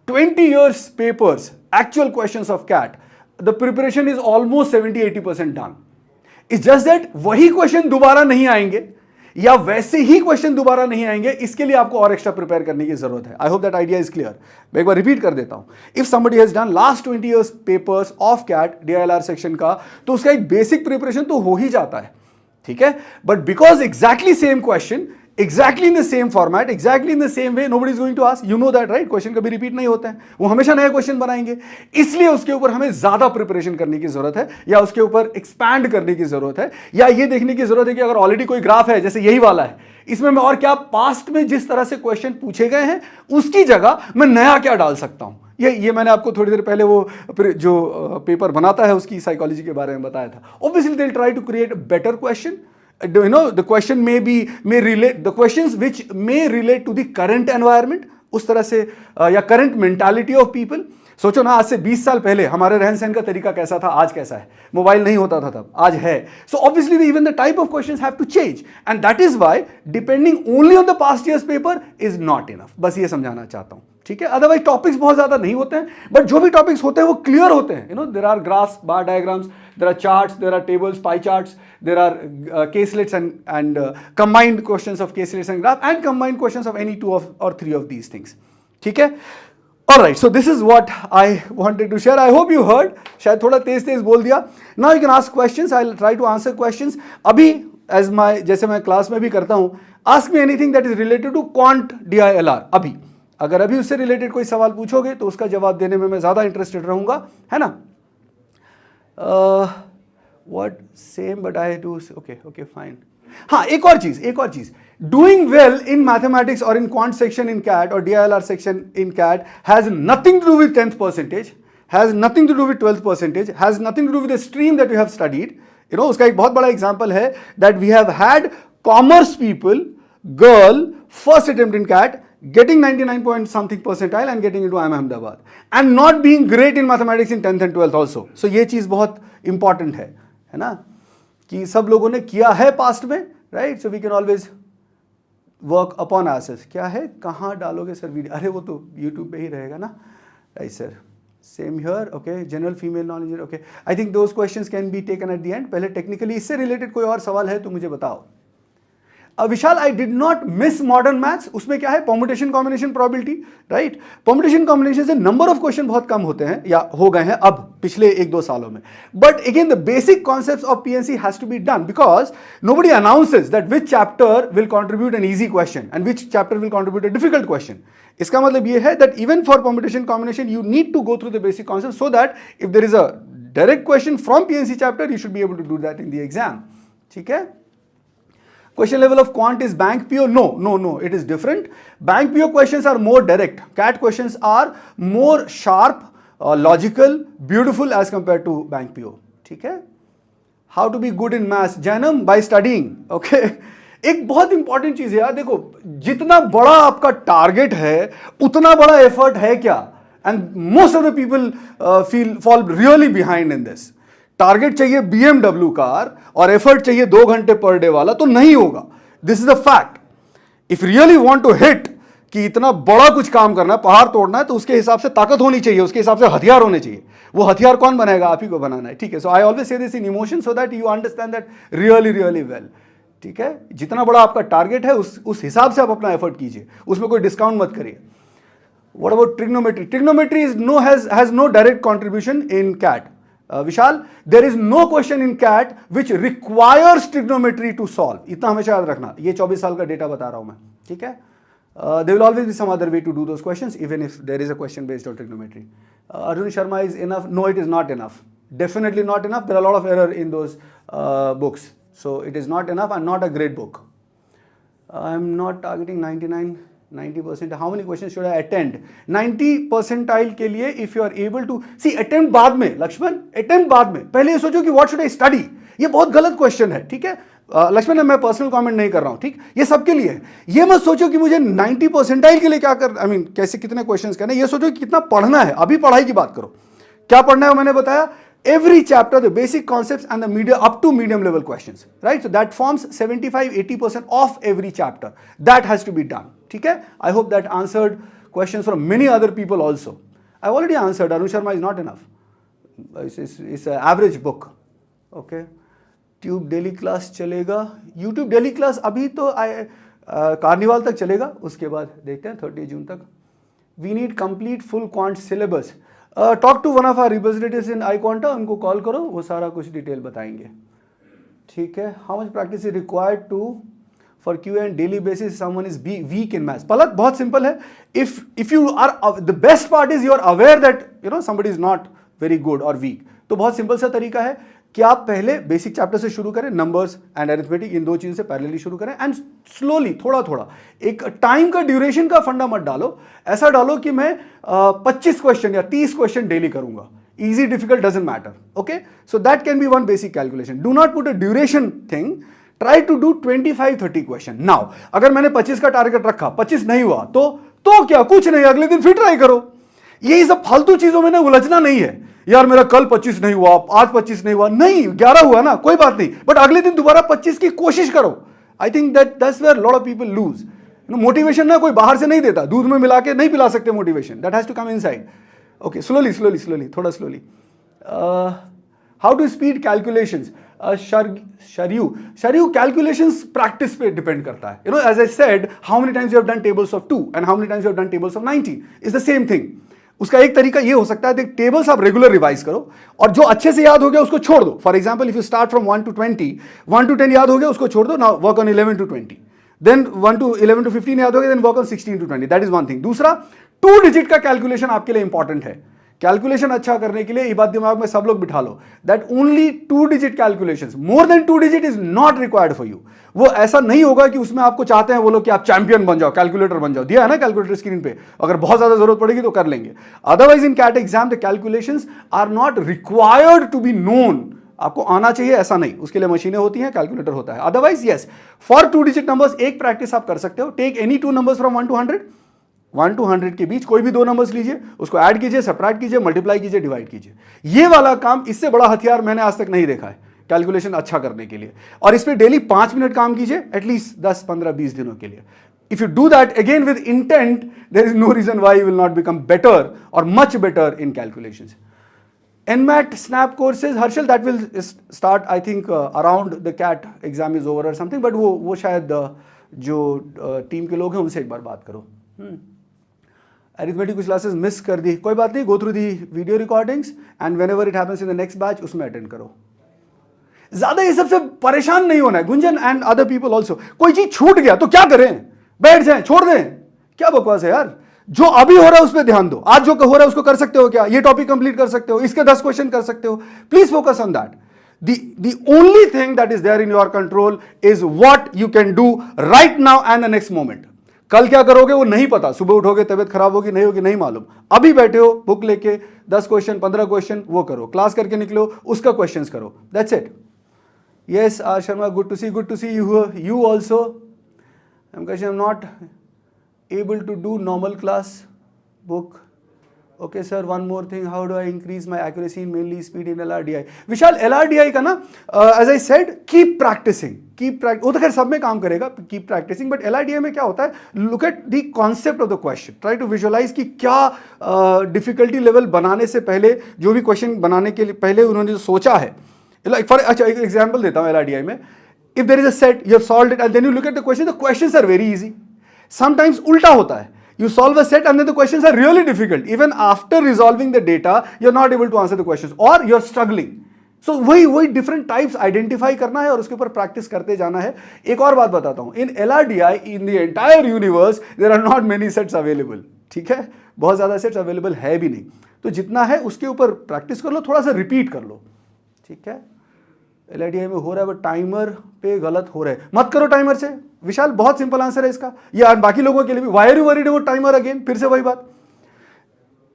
20 years papers, actual questions of CAT, the preparation is almost 70-80% done. It's just that वही क्वेश्चन दोबारा नहीं आएंगे या वैसे ही क्वेश्चन दोबारा नहीं आएंगे, इसके लिए आपको और एक्स्ट्रा प्रिपेयर करने की जरूरत है. I hope that idea is clear. मैं एक बार रिपीट कर देता हूं. If somebody has done last 20 years papers of CAT DLR section का, तो उसका एक बेसिक प्रिपरेशन तो हो ही जाता है, ठीक है. But because exactly same question, exactly in the same format, exactly in the same way, nobody is going to ask. You know that, right? Question कभी रिपीट नहीं होते हैं, वो हमेशा नया क्वेश्चन बनाएंगे. इसलिए उसके ऊपर हमें ज्यादा प्रिपरेशन करने की जरूरत है, या उसके ऊपर एक्सपैंड करने की जरूरत है, या ये देखने की जरूरत है कि अगर ऑलरेडी कोई ग्राफ है जैसे यही वाला है, इसमें मैं और क्या पास्ट में जिस तरह से क्वेश्चन पूछे गए हैं उसकी जगह मैं नया क्या डाल सकता हूं. ये मैंने आपको थोड़ी देर पहले वो जो पेपर बनाता है उसकी साइकोलॉजी के बारे में बताया था. Obviously they will try to create better question. The question may relate, the questions which may relate to the current environment, उस तरह से या current mentality of people. सोचो ना, आज से 20 साल पहले हमारे रहन सहन का तरीका कैसा था, आज कैसा है. मोबाइल नहीं होता था तब, आज है. So obviously even the type of questions have to change, and that is why depending only on the past year's paper is not enough. बस ये समझाना चाहता हूं, ठीक है. अदरवाइज टॉपिक्स बहुत ज्यादा नहीं होते हैं, बट जो भी टॉपिक्स होते हैं वो क्लियर होते हैं. There are graphs, bar diagrams, there are charts, there are tables, pie charts, there are caselets and combined questions of caselets and graph, and combined questions of any 2 or 3 of these things. ठीक है. Alright, so this is what I wanted to share. I hope you heard. शायद थोड़ा तेज बोल दिया. Now you can ask questions. I'll try to answer questions. अभी जैसे मैं class में भी करता हूं, ask me anything that is related to quant DILR. अगर अभी उससे रिलेटेड कोई सवाल पूछोगे तो उसका जवाब देने में मैं ज्यादा इंटरेस्टेड रहूंगा, है ना. What same but I do. Okay fine. हाँ, एक और चीज, डूइंग वेल इन मैथमेटिक्स और in quant section in CAT और DILR section in CAT has nothing to do with 10th percentage, has nothing to do with 12th percentage, has nothing to do with the stream that you have studied. उसका एक बहुत बड़ा example है that we have had commerce people, girl, first attempt in CAT, getting 99 point something percentile and getting into IIM Ahmedabad, and not being great in mathematics in 10th and 12th also. So ये चीज बहुत important है ना, कि सब लोगों ने किया है पास्ट में, right. So we can always work upon ourselves. क्या है, कहाँ डालोगे सर वीडियो? अरे वो तो यूट्यूब पे ही रहेगा ना, right sir. Same here. Okay, general female knowledge. Okay, I think those questions can be taken at the end. पहले टेक्निकली इससे रिलेटेड कोई और सवाल है तो मुझे बताओ. Vishal, I did not miss modern maths. उसमें क्या है, permutation combination probability, right. Permutation combination से नंबर ऑफ क्वेश्चन बहुत कम होते हैं या हो गए हैं अब पिछले 1-2 सालों में. But again the basic concepts of PNC has to be done, because nobody announces that which chapter will contribute an easy question and which chapter will contribute a difficult question. इसका मतलब ये है that even for permutation combination you need to go through the basic concept, so that if there is a direct question from PNC chapter you should be able to do that in the exam. ठीक है. Question level of quant is bank PO? No, it is different. Bank PO questions are more direct. CAT questions are more sharp, logical, beautiful as compared to bank PO. ठीक है. How to be good in maths? Janam, by studying. Okay. एक बहुत important चीज है यार, देखो जितना बड़ा आपका टारगेट है उतना बड़ा एफर्ट है क्या. and most of the people fall really behind in this. Target चाहिए BMW कार और एफर्ट चाहिए 2 घंटे पर डे वाला तो नहीं होगा. This is the fact. If really want to hit कि इतना बड़ा कुछ काम करना है, पहाड़ तोड़ना है, तो उसके हिसाब से ताकत होनी चाहिए, उसके हिसाब से हथियार होने चाहिए. वो हथियार कौन बनाएगा? आप ही को बनाना है. ठीक है. So I always say this in emotion so that you understand that really really well. ठीक है. जितना बड़ा आपका टारगेट है उस हिसाब से आप अपना एफर्ट कीजिए, उसमें कोई डिस्काउंट मत करिए. What about trigonometry? Trigonometry has no direct contribution in CAT. Vishal, there is no question in CAT which requires trigonometry to solve. इतना हमेशा याद रखना. ये 24 साल का डेटा बता रहा हूं मैं. ठीक है. There will always be some other way to do those questions, even if there is a question based on trigonometry. Arjun Sharma is enough? No, it is not enough. Definitely not enough. There are a lot of error in those books. So it is not enough and not a great book. I am not targeting 90%. How many questions should I attend? 90 percentile के लिए if you are able to see attempt बाद में. Lakshman, attempt बाद में. पहले ये सोचो कि what should I study. ये बहुत गलत क्वेश्चन है. ठीक है. लक्ष्मण, मैं पर्सनल कमेंट नहीं कर रहा हूं. ठीक, ये सबके लिए है. ये मत सोचो कि मुझे 90 परसेंटाइल के लिए क्या कर, आई मीन कैसे कितने क्वेश्चंस करने. ये सोचो कि कितना पढ़ना है. अभी पढ़ाई की बात करो. क्या पढ़ना है मैंने बताया. Every chapter, the basic concepts and the medium up to medium level questions, right? So that forms 75-80% of every chapter. That has to be done. ठीक है. I hope that answered questions from many other people also. I've already answered. Arun Sharma is not enough. It's an average book. Okay. Tube daily class चलेगा. YouTube daily class अभी तो carnival तक चलेगा. उसके बाद देखते हैं 30 जून तक. We need complete full quant syllabus. Talk to one of our representatives in iQuanta, उनको कॉल करो, वो सारा कुछ डिटेल बताएंगे. ठीक है. How much practice is required to for Q and daily basis someone is weak in maths. Palak, बहुत simple है. If you are the best part is you are aware that somebody is not very good or weak. तो बहुत simple सा तरीका है कि आप पहले बेसिक चैप्टर से शुरू करें, नंबर्स एंड अरिथमेटिक, इन दो चीज़ों से पैरेलली शुरू करें एंड स्लोली थोड़ा थोड़ा. एक टाइम का ड्यूरेशन का फंडा मत डालो. ऐसा डालो कि मैं 25 क्वेश्चन या 30 क्वेश्चन डेली करूंगा. Easy difficult doesn't matter. Okay. So that can be one basic calculation. Do not put a duration thing. Try to do 25-30 question. Now अगर मैंने 25 का टारगेट रखा, 25 नहीं हुआ तो क्या, कुछ नहीं, अगले दिन फिर ट्राई करो. यही सब फालतू चीजों में ना उलझना नहीं है. यार मेरा कल 25 नहीं हुआ, आज 25 नहीं हुआ, नहीं 11 हुआ ना, कोई बात नहीं, बट अगले दिन दोबारा 25 की कोशिश करो. I think that's where lot of people lose. Motivation ना कोई बाहर से नहीं देता, दूध में मिला के नहीं पिला सकते motivation. That has to come inside. Okay. Slowly थोड़ा slowly. How to speed calculations. Sharayu calculations practice पे डिपेंड करता है. As I said, how many times you have done tables of 2 and how many times you have done tables of 90 is the same thing. उसका एक तरीका ये हो सकता है, देख टेबल्स आप रेगुलर रिवाइज करो और जो अच्छे से याद हो गया उसको छोड़ दो. For example, if you start from 1 to 20, 1 to 10 याद हो गया उसको छोड़ दो. Now work on 11 to 20, then 1 to 11 to 15 याद हो गया, then work on 16 to 20. That is one thing. दूसरा, 2 डिजिट का कैलकुलेशन आपके लिए इंपॉर्टेंट है. कैलकुलेशन अच्छा करने के लिए ये बात दिमाग में सब लोग बिठा लो, that only 2 digit calculations, more than 2 digit is not required for you. वो ऐसा नहीं होगा कि उसमें आपको चाहते हैं वो लोग कि आप चैंपियन बन जाओ, कैलकुलेटर बन जाओ. दिया है ना कैलकुलेटर स्क्रीन पे, अगर बहुत ज्यादा जरूरत पड़ेगी तो कर लेंगे. Otherwise in CAT exam the calculations are not required to be known. आपको आना चाहिए ऐसा नहीं, उसके लिए मशीनें होती हैं, कैलकुलेटर होता है. Otherwise yes, for 2 digit numbers एक प्रैक्टिस आप कर सकते हो. Take any 2 numbers from 1 to 100. 1 to 100 के बीच कोई भी 2 नंबर्स लीजिए, उसको ऐड कीजिए, सब्ट्रैक्ट कीजिए, मल्टीप्लाई कीजिए, डिवाइड कीजिए. ये वाला काम, इससे बड़ा हथियार मैंने आज तक नहीं देखा है कैलकुलेशन अच्छा करने के लिए. और इस पे डेली 5 मिनट काम कीजिए, एटलीस्ट 10, 15, 20 दिनों के लिए. If you do that again with intent, there is no reason why you will not become better or much better in calculations. NMAT snap courses, Harshal, that will start I think around the CAT exam is over or something, but वो शायद जो team के लोग हैं उनसे एक बार बात करो. अरिथमेटिक कुछ क्लासेस मिस कर दी, कोई बात नहीं, go through the video recordings and whenever it happens in the next batch उसमें अटेंड करो. ज्यादा ये सबसे परेशान नहीं होना है. Gunjan and other people also, कोई चीज छूट गया तो क्या करें, बैठ जाएं, छोड़ दें, क्या बकवास है यार. जो अभी हो रहा है उस पर ध्यान दो. आज जो हो रहा है उसको कर सकते हो क्या, ये टॉपिक कंप्लीट कर सकते हो, इसके 10 क्वेश्चन कर सकते हो. Please focus on that. The only thing that is there in your control is what you can do right now and the next moment. कल क्या करोगे वो नहीं पता, सुबह उठोगे तबियत खराब होगी नहीं होगी नहीं मालूम. अभी बैठे हो बुक लेके 10 क्वेश्चन 15 क्वेश्चन वो करो, क्लास करके निकलो उसका क्वेश्चंस करो. That's it. Yes, Sharma, good to see you also. I'm not able to do normal class book. Okay sir, one more thing, how do I increase my accuracy in mainly speed in LRDI? Vishal, LRDI का ना, as I said, keep practicing, वो तो खैर सब में काम करेगा, keep practising, but LRDI में क्या होता है, look at the concept of the question, try to visualise कि क्या डिफिकल्टी लेवल बनाने से पहले, जो भी क्वेश्चन बनाने के लिए पहले उन्होंने जो सोचा है, अच्छा एक एग्जाम्पल देता हूँ LRDI में, if there is a set, you have solved it and then you look at the questions are very easy. Sometimes उल्टा होता है, you solve a set and then the questions are really difficult. Even after resolving the data, you're not able to answer the questions or you're struggling. So वही different types identify करना है और उसके ऊपर practice करते जाना है. एक और बात बताता हूँ, in LRDI, in the entire universe, there are not many sets available. ठीक है, बहुत ज़्यादा sets available है भी नहीं, तो जितना है उसके ऊपर practice कर लो, थोड़ा सा repeat कर लो. ठीक है, LRDI में हो रहा है, बट टाइमर पे गलत हो रहा है, मत करो टाइमर से. विशाल, बहुत सिंपल आंसर है इसका, या बाकी लोगों के लिए भी. Why are you worried about timer again? फिर से वही बात.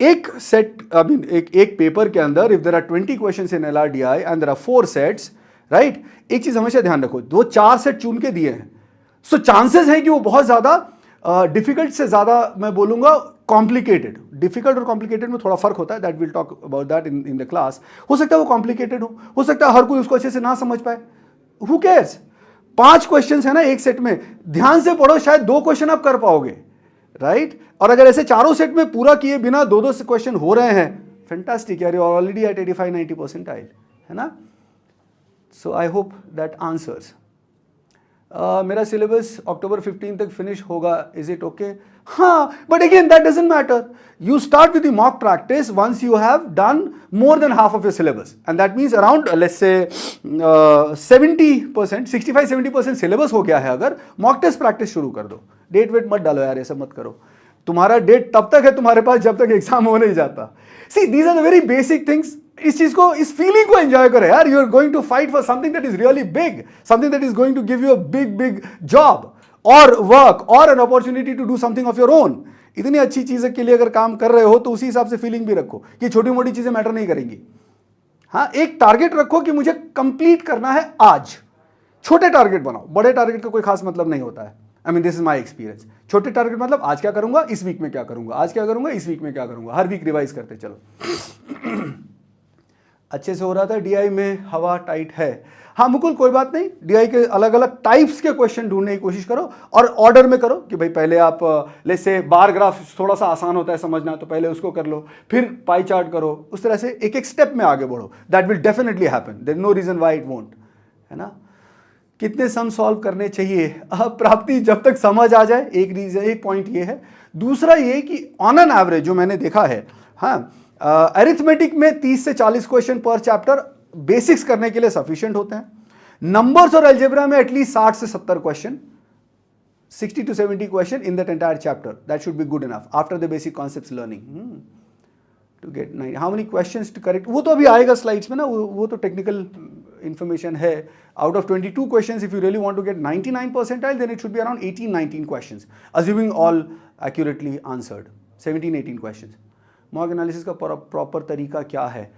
एक सेट, आई मीन एक पेपर के अंदर if there are 20 questions in LRDI and there are 4 sets, right, एक चीज हमेशा ध्यान रखो, दो 4 सेट चुन के दिए हैं, सो चांसेस है कि वो बहुत ज्यादा डिफिकल्ट से ज्यादा, मैं बोलूंगा कॉम्प्लिकेटेड. डिफिकल्ट और कॉम्प्लिकेटेड में थोड़ा फर्क होता है, that will talk about that in the class. हो सकता है वो कॉम्प्लिकेटेड हो सकता है हर कोई उसको अच्छे से ना समझ पाए. Who cares? 5 क्वेश्चंस है ना एक सेट में, ध्यान से पढ़ो, शायद 2 क्वेश्चन आप कर पाओगे, राइट? और अगर ऐसे चारों सेट में पूरा किए बिना 2-2 क्वेश्चन हो रहे हैं, फैंटास्टिक यार, you are already at 85-90 percentile, है ना? So I hope that answers. मेरा सिलेबस अक्टूबर 15 तक फिनिश होगा, इज इट ओके? हाँ, but again that doesn't matter. You start with the mock practice once you have done more than half of your syllabus, and that means around let's say 70%, 65-70% syllabus हो गया है. अगर mock test practice शुरू कर दो, date wait मत डालो यार, ये सब मत करो. तुम्हारा डेट तब तक है तुम्हारे पास जब तक एग्जाम हो नहीं जाता. See, these are the very basic things. इस चीज को, इस फीलिंग को एंजॉय करो यार. You are going to fight for something that is really big, something that is going to give you a big job और वर्क और an opportunity to do something of your own. इतनी अच्छी चीज़ के लिए अगर काम कर रहे हो तो उसी हिसाब से फीलिंग भी रखो कि छोटी मोटी चीज़ें मैटर नहीं करेंगी. हाँ, एक टारगेट रखो कि मुझे कंप्लीट करना है आज. छोटे टारगेट बनाओ, बड़े टारगेट का कोई खास मतलब नहीं होता है. I mean this is my experience. छोटे टारगेट मतलब आज क्या करूंगा, इस वीक में क्या करूंगा, आज क्या करूंगा, इस वीक में क्या करूंगा, हर वीक रिवाइज करते चलो. अच्छे से हो रहा था. DI में हवा टाइट है. हाँ मुकुल, कोई बात नहीं, DI के अलग अलग टाइप्स के क्वेश्चन ढूंढने की कोशिश करो और ऑर्डर में करो कि भाई पहले आप लेट्स से बार ग्राफ थोड़ा सा आसान होता है समझना, तो पहले उसको कर लो, फिर पाई चार्ट करो. उस तरह से एक एक स्टेप में आगे बढ़ो. That will definitely happen, there is no reason why it won't, है ना? कितने सम सॉल्व करने चाहिए? प्राप्ति, जब तक समझ आ जाए. एक रीजन, एक पॉइंट ये है. दूसरा ये कि ऑन एन एवरेज जो मैंने देखा है, हाँ, अरिथमेटिक में 30 से 40 क्वेश्चन पर चैप्टर बेसिक्स करने के लिए सफिशिएंट होते हैं. नंबर्स और अलजेब्रा में एटलीस्ट 60 से 70 question, 60 to 70 question in that entire chapter. That should be good enough after the basic concepts learning to get 9. How many questions to correct, वो तो अभी आएगा स्लाइड्स में ना, वो तो टेक्निकल इंफॉर्मेशन है. Out of 22 questions, if you really want to get 99 percentile, then it should be around 18-19 questions, assuming all accurately answered. 17-18 questions. Mock analysis का प्रॉपर तरीका क्या है?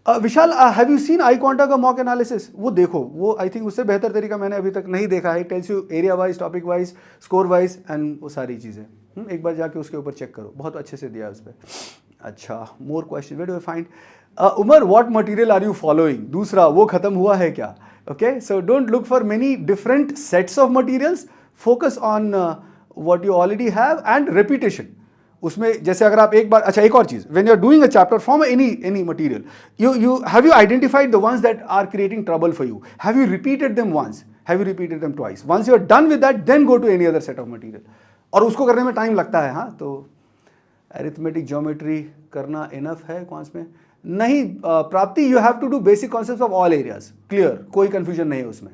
विशाल, हैव यू सीन iQuanta का मॉक एनालिसिस? वो देखो, वो I think उससे बेहतर तरीका मैंने अभी तक नहीं देखा है. Tells you area wise, topic wise, score wise and वो सारी चीज़ें. एक बार जाके उसके ऊपर चेक करो, बहुत अच्छे से दिया है उस पर. अच्छा, more question, where do I find? Umar, what material are you following? दूसरा, वो खत्म हुआ है क्या? Okay, so don't look for many different sets of materials, focus on what you already have and repetition. उसमें जैसे अगर आप एक बार, अच्छा एक और चीज, when you are doing a chapter from any material, you have you identified the ones that are creating trouble for you? Have you repeated them once? Have you repeated them twice? Once you are done with that, then go to any other set of material. और उसको करने में time लगता है. हाँ, तो arithmetic geometry करना enough है कौन में? नहीं Prapti, you have to do basic concepts of all areas. Clear, कोई कंफ्यूजन नहीं है उसमें.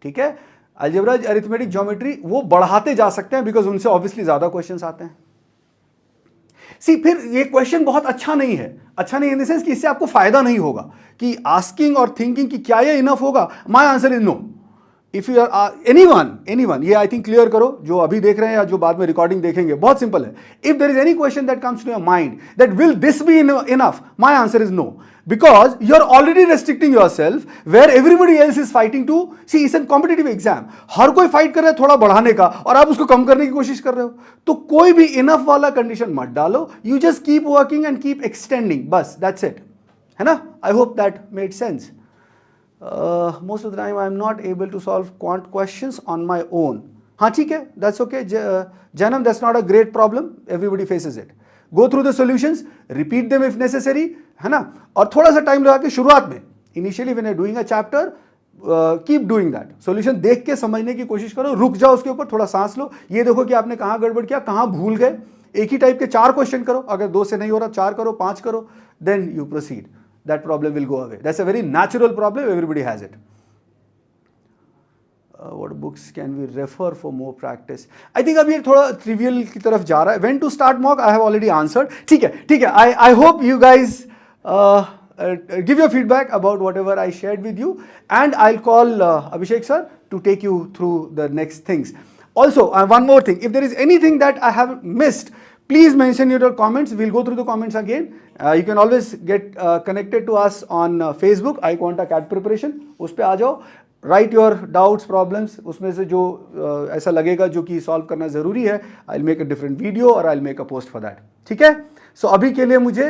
ठीक है, अलजेब्रा, अरिथमेटिक ज्योमेट्री वो बढ़ाते जा सकते हैं बिकॉज उनसे ऑब्वियसली ज्यादा क्वेश्चंस आते हैं. सी, फिर ये क्वेश्चन बहुत अच्छा नहीं है. अच्छा नहीं इन द सेंस कि इससे आपको फायदा नहीं होगा कि आस्किंग और थिंकिंग कि क्या ये इनफ होगा. My answer is no. If you are anyone ये आई थिंक क्लियर करो, जो अभी देख रहे हैं या जो बाद में रिकॉर्डिंग देखेंगे, बहुत सिंपल है. If there is any question that comes to your mind that will this be enough, my answer is no, because you are already restricting yourself where everybody else is fighting to see. It's an competitive exam, हर कोई fight कर रहा है थोड़ा बढ़ाने का और आप उसको कम करने की कोशिश कर रहे हो. तो कोई भी इनफ वाला कंडीशन मत डालो, you just keep working and keep extending, बस दैट्स इट, है ना. I hope that made sense. Most of the time I am not able to solve quant questions on my own. हाँ ठीक है, that's okay. Janam, that's not a great problem. Everybody faces it. Go through the solutions, repeat them if necessary, है ना. और थोड़ा सा time लगा के शुरुआत में, initially when you're doing a chapter, keep doing that. Solution देख के समझने की कोशिश करो, रुक जाओ उसके ऊपर, थोड़ा सांस लो, ये देखो कि आपने कहाँ गड़बड़ किया, कहाँ भूल गए. एक ही टाइप के 4 क्वेश्चन करो, अगर 2 से नहीं हो रहा 4 करो, 5 करो, then you proceed. That problem will go away. That's a very natural problem. Everybody has it. What books can we refer for more practice? I think अभी थोड़ा trivial की तरफ जा रहा है. When to start mock? I have already answered. ठीक है. I hope you guys give your feedback about whatever I shared with you, and I'll call Abhishek sir to take you through the next things. Also, one more thing. If there is anything that I have missed, please mention your comments. We'll go through the comments again. You can always get connected to us on Facebook, iQuanta CAT preparation. उस पे आ जाओ, write your doubts, problems. उसमें से जो ऐसा लगेगा जो कि solve करना ज़रूरी है, I'll make a different video or I'll make a post for that. ठीक है? So अभी के लिए मुझे,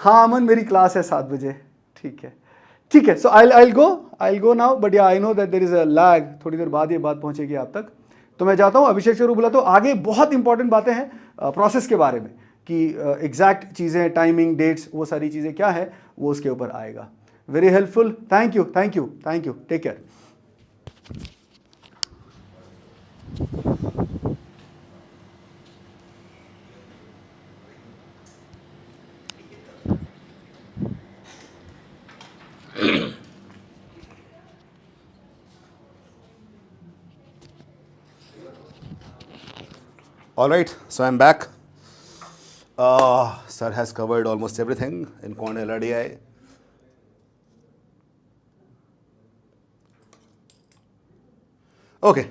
हाँ अमन, मेरी क्लास है 7 बजे. ठीक है. So I'll go now. But yeah, I know that there is a lag. थोड़ी देर बाद ये बात पहुँचेगी आप तक. तो मैं जाता हूँ, अभिषेक सर को बुलाता हूँ. आगे बहुत इंपॉर्टेंट बातें हैं प्रोसेस के बारे में, कि एग्जैक्ट चीज़ें, टाइमिंग, डेट्स, वो सारी चीज़ें क्या है, वो उसके ऊपर आएगा. Very helpful. Thank you. Take care. All right, so I'm back. Sir has covered almost everything in Quant LRDI. Okay,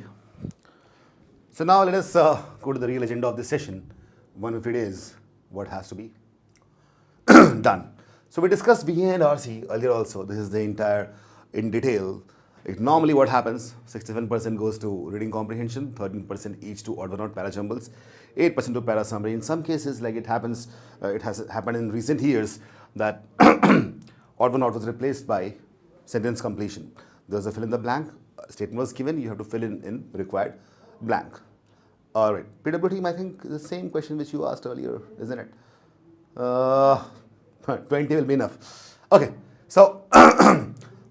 so now let us go to the real agenda of this session. 150 days, what has to be done. So we discussed VA and RC earlier also. This is the entire in detail. Normally what happens, 67% goes to reading comprehension, 13% each to odd one out para jumbles, 8% to para summary. In some cases, like it happens, it has happened in recent years that odd one out was replaced by sentence completion. There was a fill in the blank, a statement was given, you have to fill in required blank. All right, PW team, I think the same question which you asked earlier, isn't it? 20 will be enough. Okay, so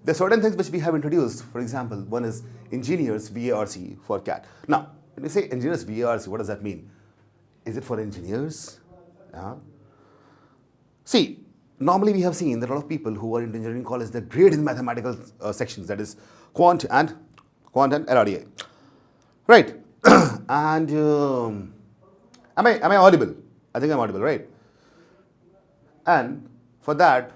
there are certain things which we have introduced. For example, one is engineers VARC for CAT. Now, when we say engineers VARC, what does that mean? Is it for engineers? See, normally we have seen that a lot of people who are in engineering college, they're great in mathematical sections, that is Quant and LRDI. Right? And am I audible? I think I'm audible, right? And for that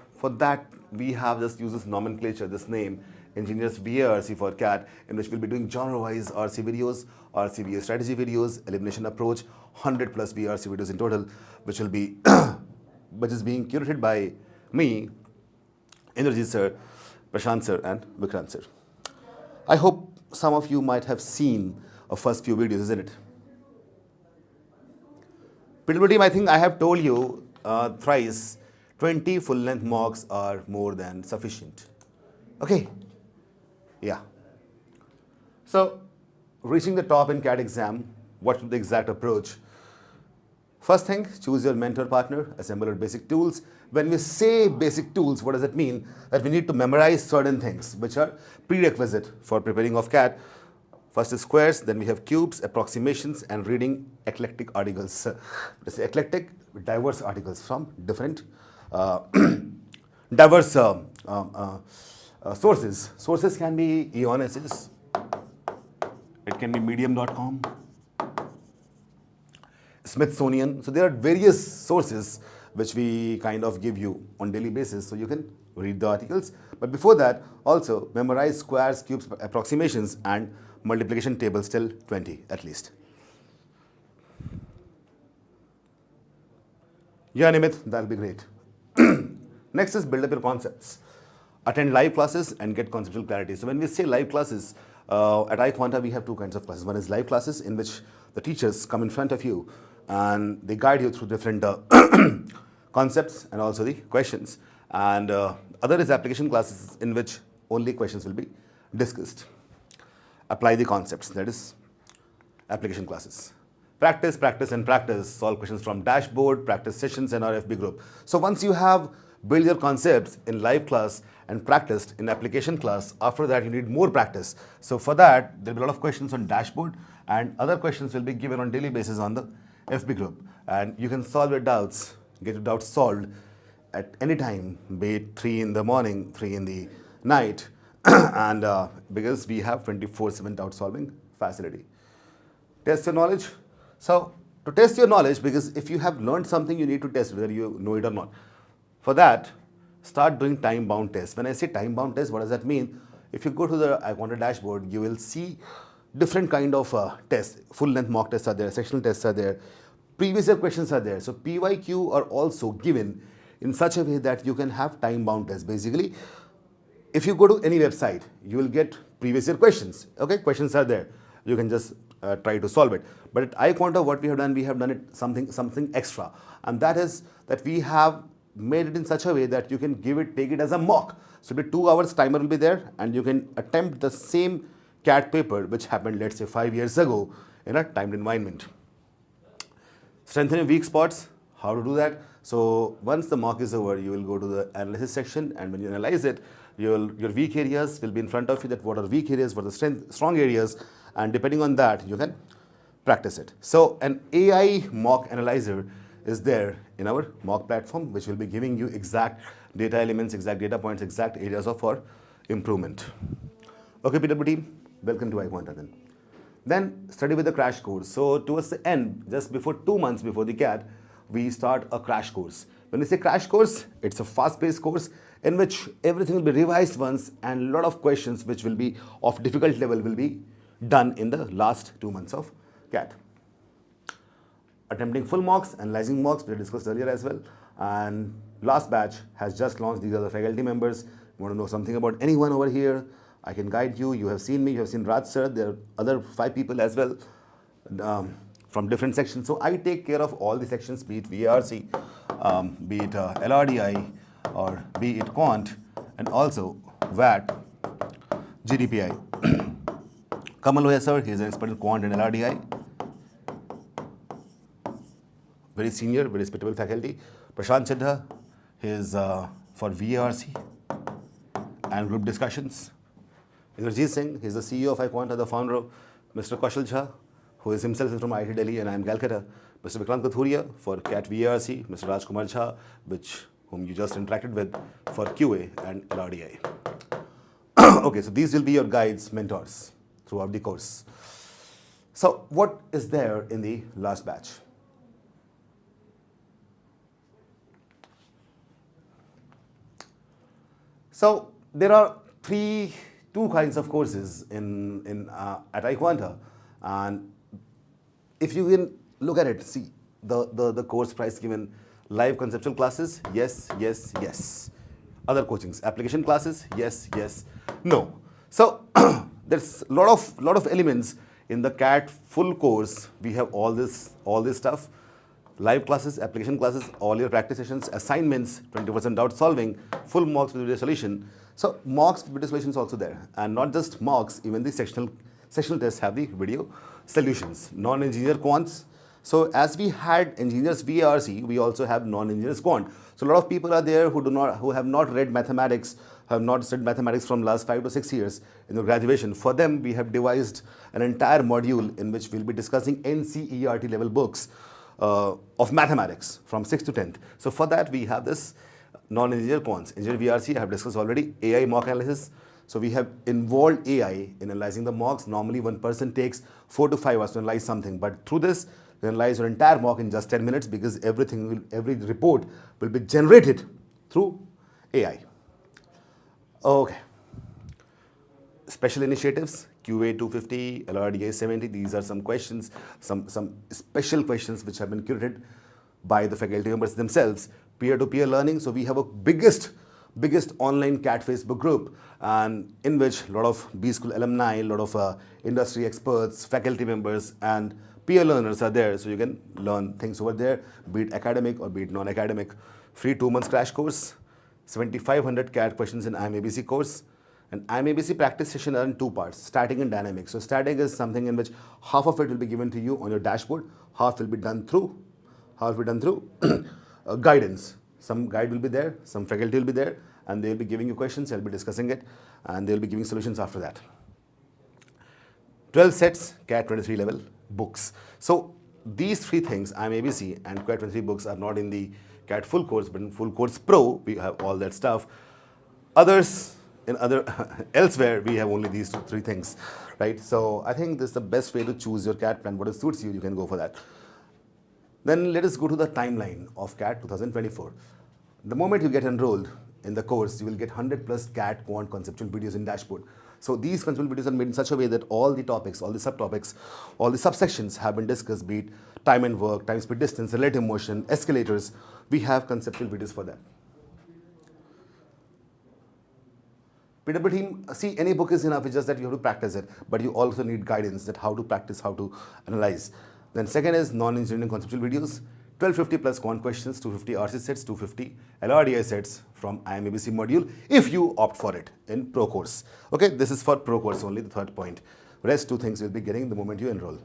we have just used this nomenclature, this name, engineers VARC for CAT, in which we'll be doing genre-wise RC videos, RC VA strategy videos, elimination approach, 100 plus VARC videos in total, which will be, which is being curated by me, Indrajit sir, Prashant sir, and Vikrant sir. I hope some of you might have seen our first few videos, isn't it? PW team, I think I have told you thrice, 20 full-length mocks are more than sufficient. Okay? Yeah. So, reaching the top in CAT exam, what's the exact approach? First thing, choose your mentor partner, assemble your basic tools. When we say basic tools, what does it mean? That we need to memorize certain things which are prerequisite for preparing of CAT. First is squares, then we have cubes, approximations, and reading eclectic articles. Let's say eclectic, diverse articles from different diverse sources. Sources can be EONSs, it can be medium.com, Smithsonian. So there are various sources which we kind of give you on daily basis, so you can read the articles. But before that, also memorize squares, cubes, approximations, and multiplication tables till 20 at least. Yeah, Nimit, that'll be great. Next is build up your concepts. Attend live classes and get conceptual clarity. So when we say live classes, at iQuanta we have two kinds of classes. One is live classes in which the teachers come in front of you and they guide you through different concepts and also the questions. And other is application classes in which only questions will be discussed. Apply the concepts, that is application classes. Practice, practice, and practice. Solve questions from dashboard, practice sessions, and our FB group. So once you have built your concepts in live class and practiced in application class, after that you need more practice. So for that, there will be a lot of questions on dashboard and other questions will be given on daily basis on the FB group. And you can solve your doubts, get your doubts solved at any time, be it 3 in the morning, 3 in the night, and because we have 24/7 doubt solving facility. Test your knowledge. So to test your knowledge, because if you have learned something, you need to test whether you know it or not. For that, start doing time-bound tests. When I say time-bound tests, what does that mean? If you go to the iQuanta dashboard, you will see different kind of tests. Full-length mock tests are there, sectional tests are there, previous year questions are there. So PYQ are also given in such a way that you can have time-bound tests. Basically, if you go to any website, you will get previous year questions. Okay, questions are there. You can just try to solve it. But at iQuanta, what we have done it something extra, and that is that we have made it in such a way that you can take it as a mock. So the 2 hours timer will be there, and you can attempt the same CAT paper which happened, let's say, 5 years ago in a timed environment. Strengthening weak spots. How to do that? So once the mock is over, you will go to the analysis section, and when you analyze it, your weak areas will be in front of you, that what are weak areas, what are the strong areas, and depending on that, you can practice it. So an AI mock analyzer is there in our mock platform, which will be giving you exact data elements, exact data points, exact areas of our improvement. Okay, PW team, welcome to iQuanta then. Then study with the crash course. So towards the end, just before 2 months before the CAT, we start a crash course. When we say crash course, it's a fast-paced course in which everything will be revised once, and a lot of questions which will be of difficult level will be done in the last 2 months of CAT. Attempting full mocks, analyzing mocks, we discussed earlier as well. And last batch has just launched. These are the faculty members. You want to know something about anyone over here, I can guide you. You have seen me, you have seen Raj sir. There are other 5 people as well from different sections. So I take care of all the sections, be it VARC, be it LRDI, or be it Quant, and also VAT, GDPI. Kamal Loya sir, he is an expert in Quant and LRDI. Very senior, very respectable faculty. Prashant Chadha, he is for VARC and group discussions. Indrajit Singh, he is the CEO of iQuanta, the founder. Mr. Kaushal Jha, who is himself from IIT Delhi, and I am Calcutta. Mr. Vikrant Kathuria for CAT VARC. Mr. Rajkumar Jha, whom you just interacted with, for QA and LRDI. Okay, so these will be your guides, mentors throughout the course. So what is there in the last batch? So there are two kinds of courses at iQuanta, and if you can look at it, see the course price given: live conceptual classes, yes, yes, yes. Other coachings, application classes, yes, yes, no. So there's a lot of elements in the CAT full course. We have all this stuff. Live classes, application classes, all your practice sessions, assignments, 20% doubt solving, full mocks with video solution. So mocks with video solutions also there, and not just mocks, even the sectional tests have the video solutions. Non-engineer quants. So as we had engineers VARC, we also have non-engineers quant. So a lot of people are there who have not read mathematics, have not studied mathematics from last 5 to 6 years in the graduation. For them, we have devised an entire module in which we'll be discussing NCERT level books of mathematics from 6th to 10th. So for that, we have this non-engineer quants. Engineer VRC, I have discussed already. AI mock analysis. So we have involved AI in analyzing the mocks. Normally, one person takes 4 to 5 hours to analyze something, but through this, you analyze your entire mock in just 10 minutes, because every report will be generated through AI. Okay. Special initiatives, QA 250, LRDI 70, these are some questions, some special questions which have been curated by the faculty members themselves. Peer-to-peer learning, so we have a biggest online CAT Facebook group, and in which a lot of B School alumni, a lot of industry experts, faculty members and peer learners are there, so you can learn things over there, be it academic or be it non-academic. Free 2 months crash course, 7,500 CAT questions in IMABC course. And IMABC practice session are in two parts, static and dynamic. So static is something in which half of it will be given to you on your dashboard, half will be done through guidance. Some guide will be there, some faculty will be there, and they will be giving you questions, they'll be discussing it, and they'll be giving solutions after that. 12 sets, CAT 23 level books. So these three things, IMABC and CAT 23 books, are not in the CAT full course, but in full course pro, we have all that stuff. Others, in other elsewhere, we have only these three things, right? So I think this is the best way to choose your CAT plan. Whatever suits you, you can go for that. Then let us go to the timeline of CAT 2024. The moment you get enrolled in the course, you will get 100 plus CAT quant conceptual videos in dashboard. So these conceptual videos are made in such a way that all the topics, all the subtopics, all the subsections have been discussed, be it time and work, time, speed, distance, relative motion, escalators. We have conceptual videos for that. PW team, see, any book is enough, it's just that you have to practice it, but you also need guidance that how to practice, how to analyze. Then second is non-engineering conceptual videos, 1250 plus quant questions, 250 RC sets, 250 LRDI sets from IMABC module, if you opt for it in pro course. Okay, this is for pro course only, the third point. Rest two things you'll be getting the moment you enroll.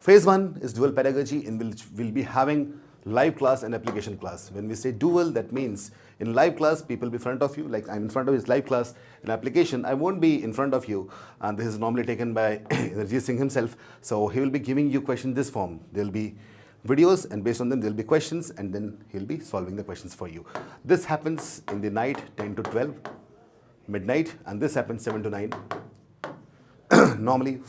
Phase 1 is dual pedagogy, in which we'll be having live class and application class. When we say dual, that means in live class, people will be in front of you, like I'm in front of his live class. In application, I won't be in front of you, and this is normally taken by Rajit Singh himself. So he will be giving you questions in this form. There will be videos, and based on them, there will be questions, and then he'll be solving the questions for you. This happens in the night, 10 to 12, midnight, and this happens 7 to 9. Normally,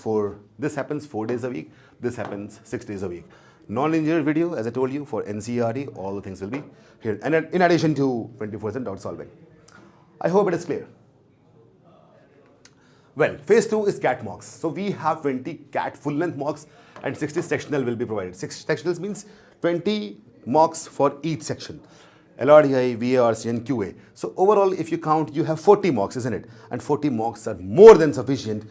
this happens 4 days a week, this happens 6 days a week. Non-linear video, as I told you, for NCERT, all the things will be here. And in addition to 24/7 doubt solving. I hope it is clear. Well, phase 2 is CAT mocks. So we have 20 CAT full length mocks and 60 sectional will be provided. 6 sectionals means 20 mocks for each section. LRDI, VARC and QA. So overall, if you count, you have 40 mocks, isn't it? And 40 mocks are more than sufficient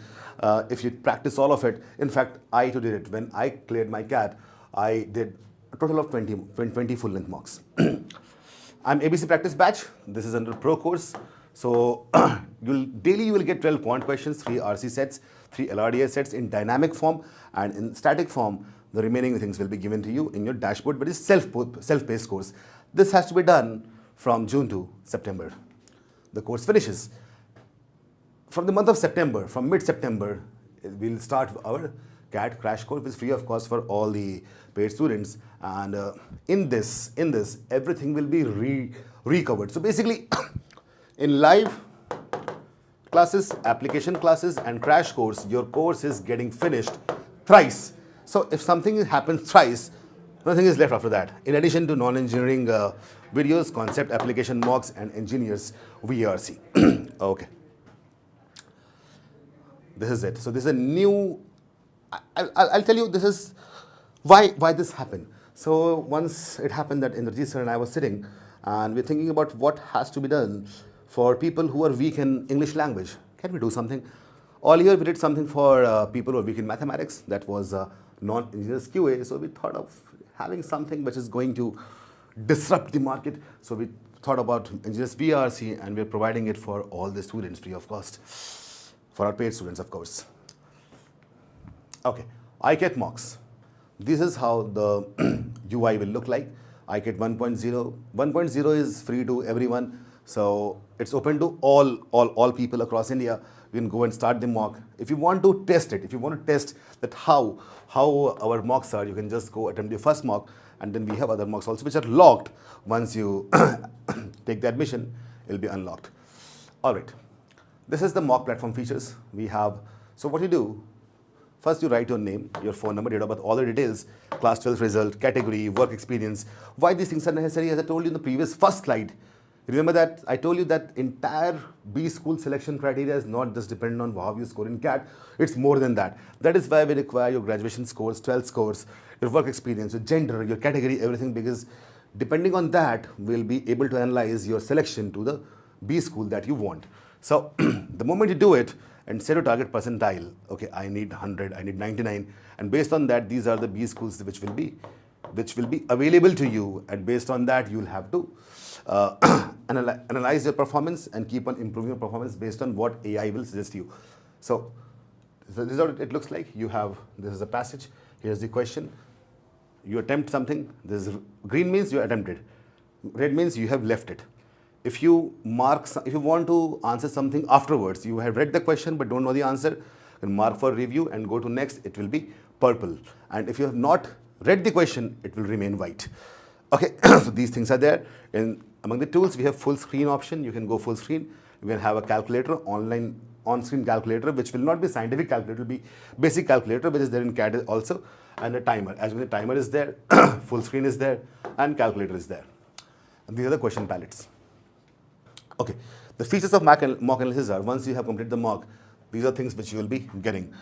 if you practice all of it. In fact, I too did it. When I cleared my CAT, I did a total of 20 full-length mocks. I'm ABC practice batch. This is under pro course. So daily you will get 12 quant questions, 3 RC sets, 3 LRDI sets in dynamic form, and in static form, the remaining things will be given to you in your dashboard, but it's self-paced course. This has to be done from June to September. The course finishes. From the month of September, from mid-September, we'll start our CAT crash course, which is free of cost for all the paid students, and in this everything will be recovered. So basically in live classes, application classes and crash course, your course is getting finished thrice. So if something happens thrice, nothing is left after that. In addition to non-engineering videos, concept, application mocks and engineers VRC. Okay, this is it. So this is a new, I'll tell you, this is why this happened. So once it happened that Indrajit sir and I was sitting and we're thinking about what has to be done for people who are weak in English language. Can we do something? All year we did something for people who are weak in mathematics. That was non-engineers QA. So we thought of having something which is going to disrupt the market. So we thought about engineers VRC, and we're providing it for all the students free of cost, for our paid students, of course. Okay, iQuant mocks. This is how the UI will look like. iQuant 1.0. 1.0 is free to everyone. So it's open to all people across India. You can go and start the mock. If you want to test it, if you want to test that how our mocks are, you can just go attempt your first mock, and then we have other mocks also which are locked. Once you take the admission, it will be unlocked. All right. This is the mock platform features we have. So what you do, first you write your name, your phone number, date of birth, all the details, class 12 result, category, work experience. Why these things are necessary, as I told you in the previous first slide, Remember that I told you that entire B school selection criteria is not just dependent on how you score in CAT, it's more than that. That is why we require your graduation scores, 12 scores, your work experience, your gender, your category, everything, because depending on that, we'll be able to analyze your selection to the B school that you want. So the moment you do it and set a target percentile, okay, I need 100, I need 99, and based on that, these are the B schools which will be available to you, and based on that, you'll have to analyze your performance and keep on improving your performance based on what AI will suggest you. So this is what it looks like. This is a passage, here's the question. You attempt something, this is green means you attempted, red means you have left it. If you want to answer something afterwards, you have read the question but don't know the answer, you can mark for review and go to next, it will be purple. And if you have not read the question, it will remain white. Okay, so these things are there. And among the tools, we have full screen option. You can go full screen. You can have a calculator, online on-screen calculator, which will not be scientific calculator, it will be basic calculator, which is there in CAT also, and a timer. As when the timer is there, full screen is there, and calculator is there. And these are the question palettes. Okay, the features of mock analysis are, once you have completed the mock, these are things which you will be getting.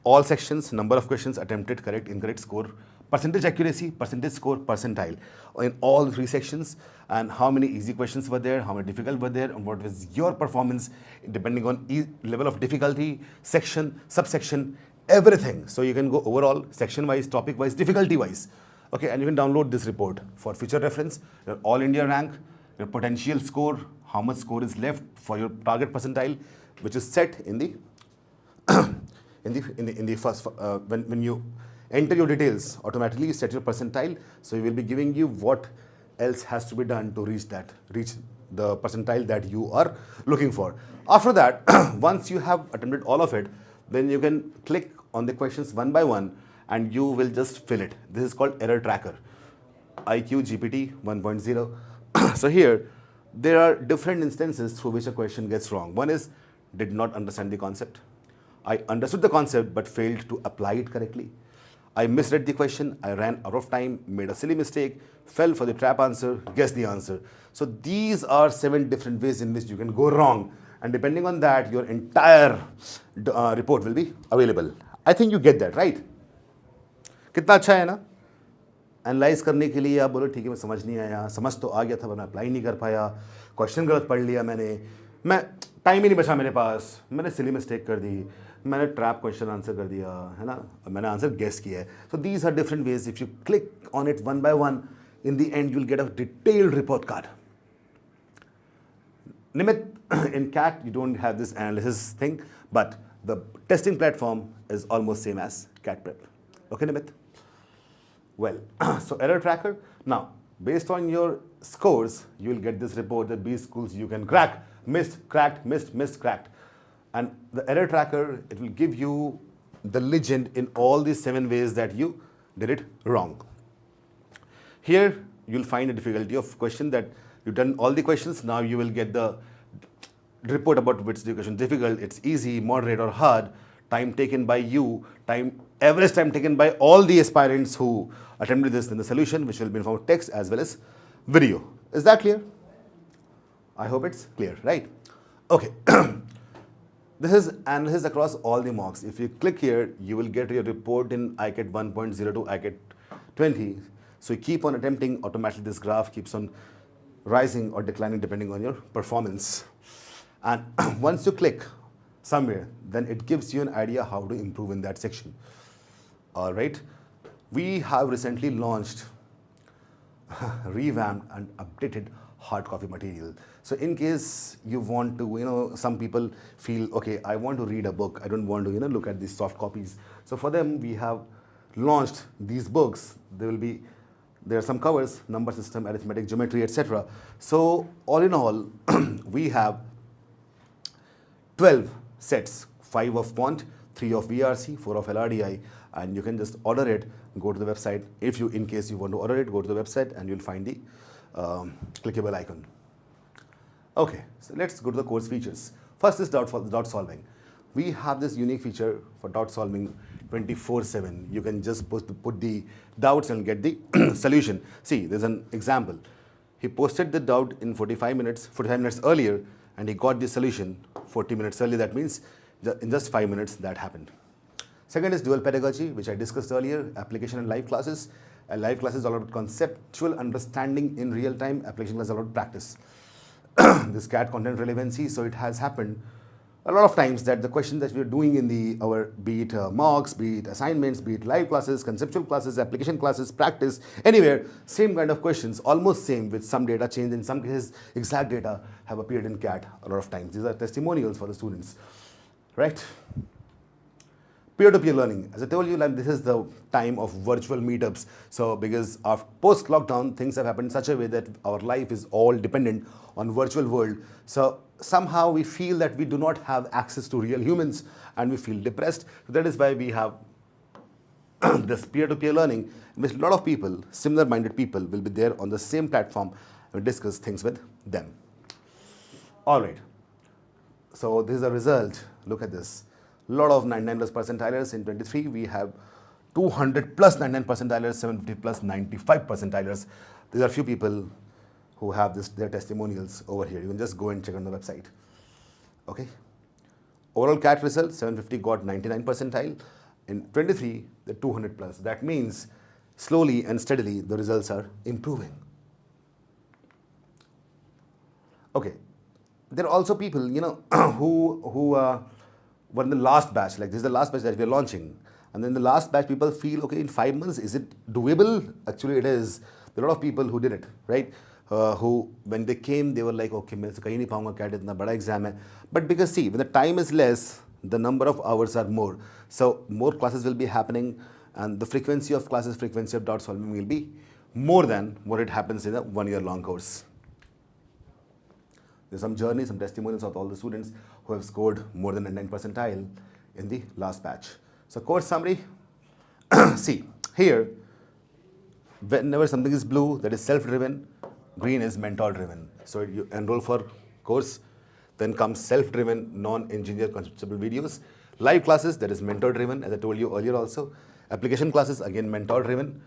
All sections, number of questions attempted, correct, incorrect, score, percentage accuracy, percentage score, percentile in all 3 sections, and how many easy questions were there, how many difficult were there, and what was your performance depending on level of difficulty, section, subsection, everything. So you can go overall, section-wise, topic-wise, difficulty-wise. Okay, and you can download this report for future reference, your all India rank, your potential score, how much score is left for your target percentile, which is set in the in the first when you enter your details, automatically you set your percentile. So we will be giving you what else has to be done to reach the percentile that you are looking for. After that, once you have attempted all of it, then you can click on the questions one by one and you will just fill it. This is called error tracker, IQ GPT 1.0. So here, there are different instances through which a question gets wrong. One is, did not understand the concept. I understood the concept but failed to apply it correctly. I misread the question, I ran out of time, made a silly mistake, fell for the trap answer, guessed the answer. So these are 7 different ways in which you can go wrong. And depending on that, your entire report will be available. I think you get that, right? कितना अच्छा है ना? Analyse करने के लिए आप बोलो ठीक है मैं समझ नहीं आया, समझ तो आ गया था पर मैं अप्लाई नहीं कर पाया, क्वेश्चन गलत पढ़ लिया मैं टाइम ही नहीं बचा मेरे पास, मैंने सिली मिस्टेक कर दी, मैंने ट्रैप क्वेश्चन आंसर कर दिया है ना, मैंने आंसर गेस किया है. So these are different ways. If you click on it one by one, in the end you'll get a detailed report card. Nimit, in CAT you don't have this analysis thing, but the testing platform is almost same as CAT prep. Okay, Nimit? Well, so error tracker. Now, based on your scores, you will get this report that B schools you can crack, missed, cracked, missed, cracked. And the error tracker, it will give you the legend in all these 7 ways that you did it wrong. Here, you'll find a difficulty of question that you've done all the questions. Now you will get the report about which the question is difficult, it's easy, moderate or hard, time taken by you, average time taken by all the aspirants who attempted this, in the solution, which will be in form of text as well as video. Is that clear? I hope it's clear, right? Okay. This is analysis across all the mocks. If you click here, you will get your report in iQuant 1.0 to iQuant 20. So you keep on attempting, automatically this graph keeps on rising or declining depending on your performance. And once you click somewhere, then it gives you an idea how to improve in that section. All right. We have recently launched revamped and updated hard copy material. So in case you want to, some people feel, okay, I want to read a book. I don't want to, look at these soft copies. So for them, we have launched these books. There are some covers, number system, arithmetic, geometry, etc. So all in all, we have 12 sets, 5 of Quant, 3 of VARC, 4 of LRDI, and you can just order it, go to the website. In case you want to order it, go to the website and you'll find the clickable icon. Okay, so let's go to the course features. First is doubt solving. We have this unique feature for doubt solving 24/7. You can just put the doubts and get the solution. See, there's an example. He posted the doubt in 45 minutes earlier, and he got the solution 40 minutes earlier. That means in just 5 minutes that happened. Second is dual pedagogy, which I discussed earlier, application and live classes. Live classes is all about conceptual understanding in real time. Application class is all about practice. This CAT content relevancy, so it has happened a lot of times that the questions that we're doing in our, be it mocks, be it assignments, be it live classes, conceptual classes, application classes, practice, anywhere, same kind of questions, almost same with some data change. In some cases, exact data have appeared in CAT a lot of times. These are testimonials for the students, right? Peer-to-peer learning. As I told you, like, this is the time of virtual meetups. So because of post-lockdown, things have happened in such a way that our life is all dependent on virtual world. So somehow we feel that we do not have access to real humans and we feel depressed. So that is why we have this peer-to-peer learning, in which a lot of people, similar-minded people, will be there on the same platform and discuss things with them. All right. So this is the result. Look at this. A lot of 99 plus percentilers in 23. We have 200 plus 99 percentilers, 750 plus 95 percentilers. These are few people who have their testimonials over here. You can just go and check on the website. Okay. Overall CAT result, 750 got 99 percentile. In 23, the 200 plus. That means slowly and steadily the results are improving. Okay. There are also people, you know, who were in the last batch. Like this is the last batch that we are launching. And then the last batch, people feel, okay, in 5 months, is it doable? Actually, it is. There are a lot of people who did it, right? Who, when they came, they were like, okay, मैं कहीं नहीं पाऊँगा, CAT इतना बड़ा exam है. But because see, when the time is less, the number of hours are more. So more classes will be happening, and the frequency of classes, frequency of doubt solving will be more than what it happens in a 1 year long course. There's some journey, some testimonials of all the students who have scored more than a 9 percentile in the last batch. So course summary, see, here, whenever something is blue, that is self-driven, green is mentor-driven. So you enroll for course, then comes self-driven, non-engineer conceptual videos. Live classes, that is mentor-driven, as I told you earlier also. Application classes, again, mentor-driven.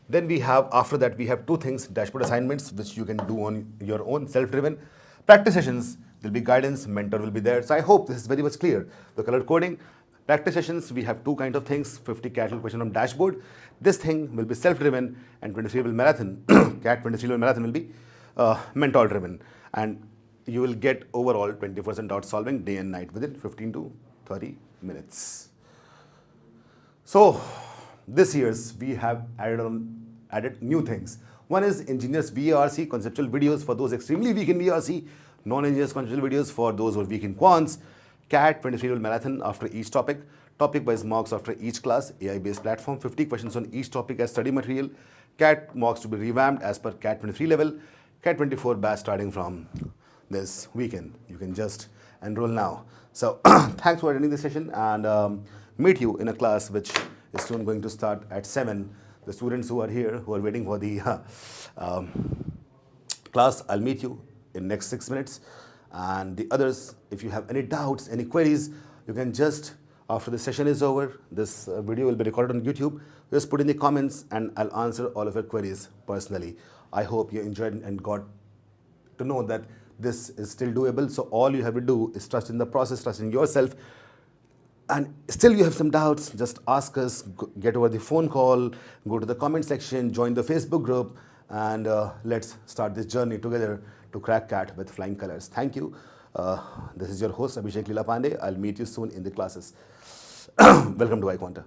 Then we have, after that, we have two things, dashboard assignments, which you can do on your own, self-driven. Practice sessions, there will be guidance, mentor will be there. So I hope this is very much clear. The colored coding, practice sessions, we have two kind of things, 50 CAT question on dashboard. This thing will be self-driven, and 23 will marathon. CAT 23 will marathon will be mentor-driven. And you will get overall 20% doubt solving day and night within 15 to 30 minutes. So this year's we have added new things. One is engineers VARC, conceptual videos for those extremely weak in VARC, non-engineers conceptual videos for those who are weak in quants, CAT 23 will marathon after each topic, topic-wise mocks after each class, AI-based platform, 50 questions on each topic as study material, CAT mocks to be revamped as per CAT 23 level, CAT 24 batch starting from this weekend. You can just enroll now. So thanks for attending this session, and meet you in a class which is soon going to start at 7. The students who are here, who are waiting for the class, I'll meet you in next 6 minutes. And the others, if you have any doubts, any queries, you can just, after the session is over, this video will be recorded on YouTube. Just put in the comments and I'll answer all of your queries personally. I hope you enjoyed and got to know that this is still doable. So all you have to do is trust in the process, trust in yourself. And still you have some doubts, just ask us, get over the phone call, go to the comment section, join the Facebook group, and let's start this journey together to crack CAT with flying colors. Thank you. This is your host, Abhishek Lila Pandey. I'll meet you soon in the classes. Welcome to iQuanta.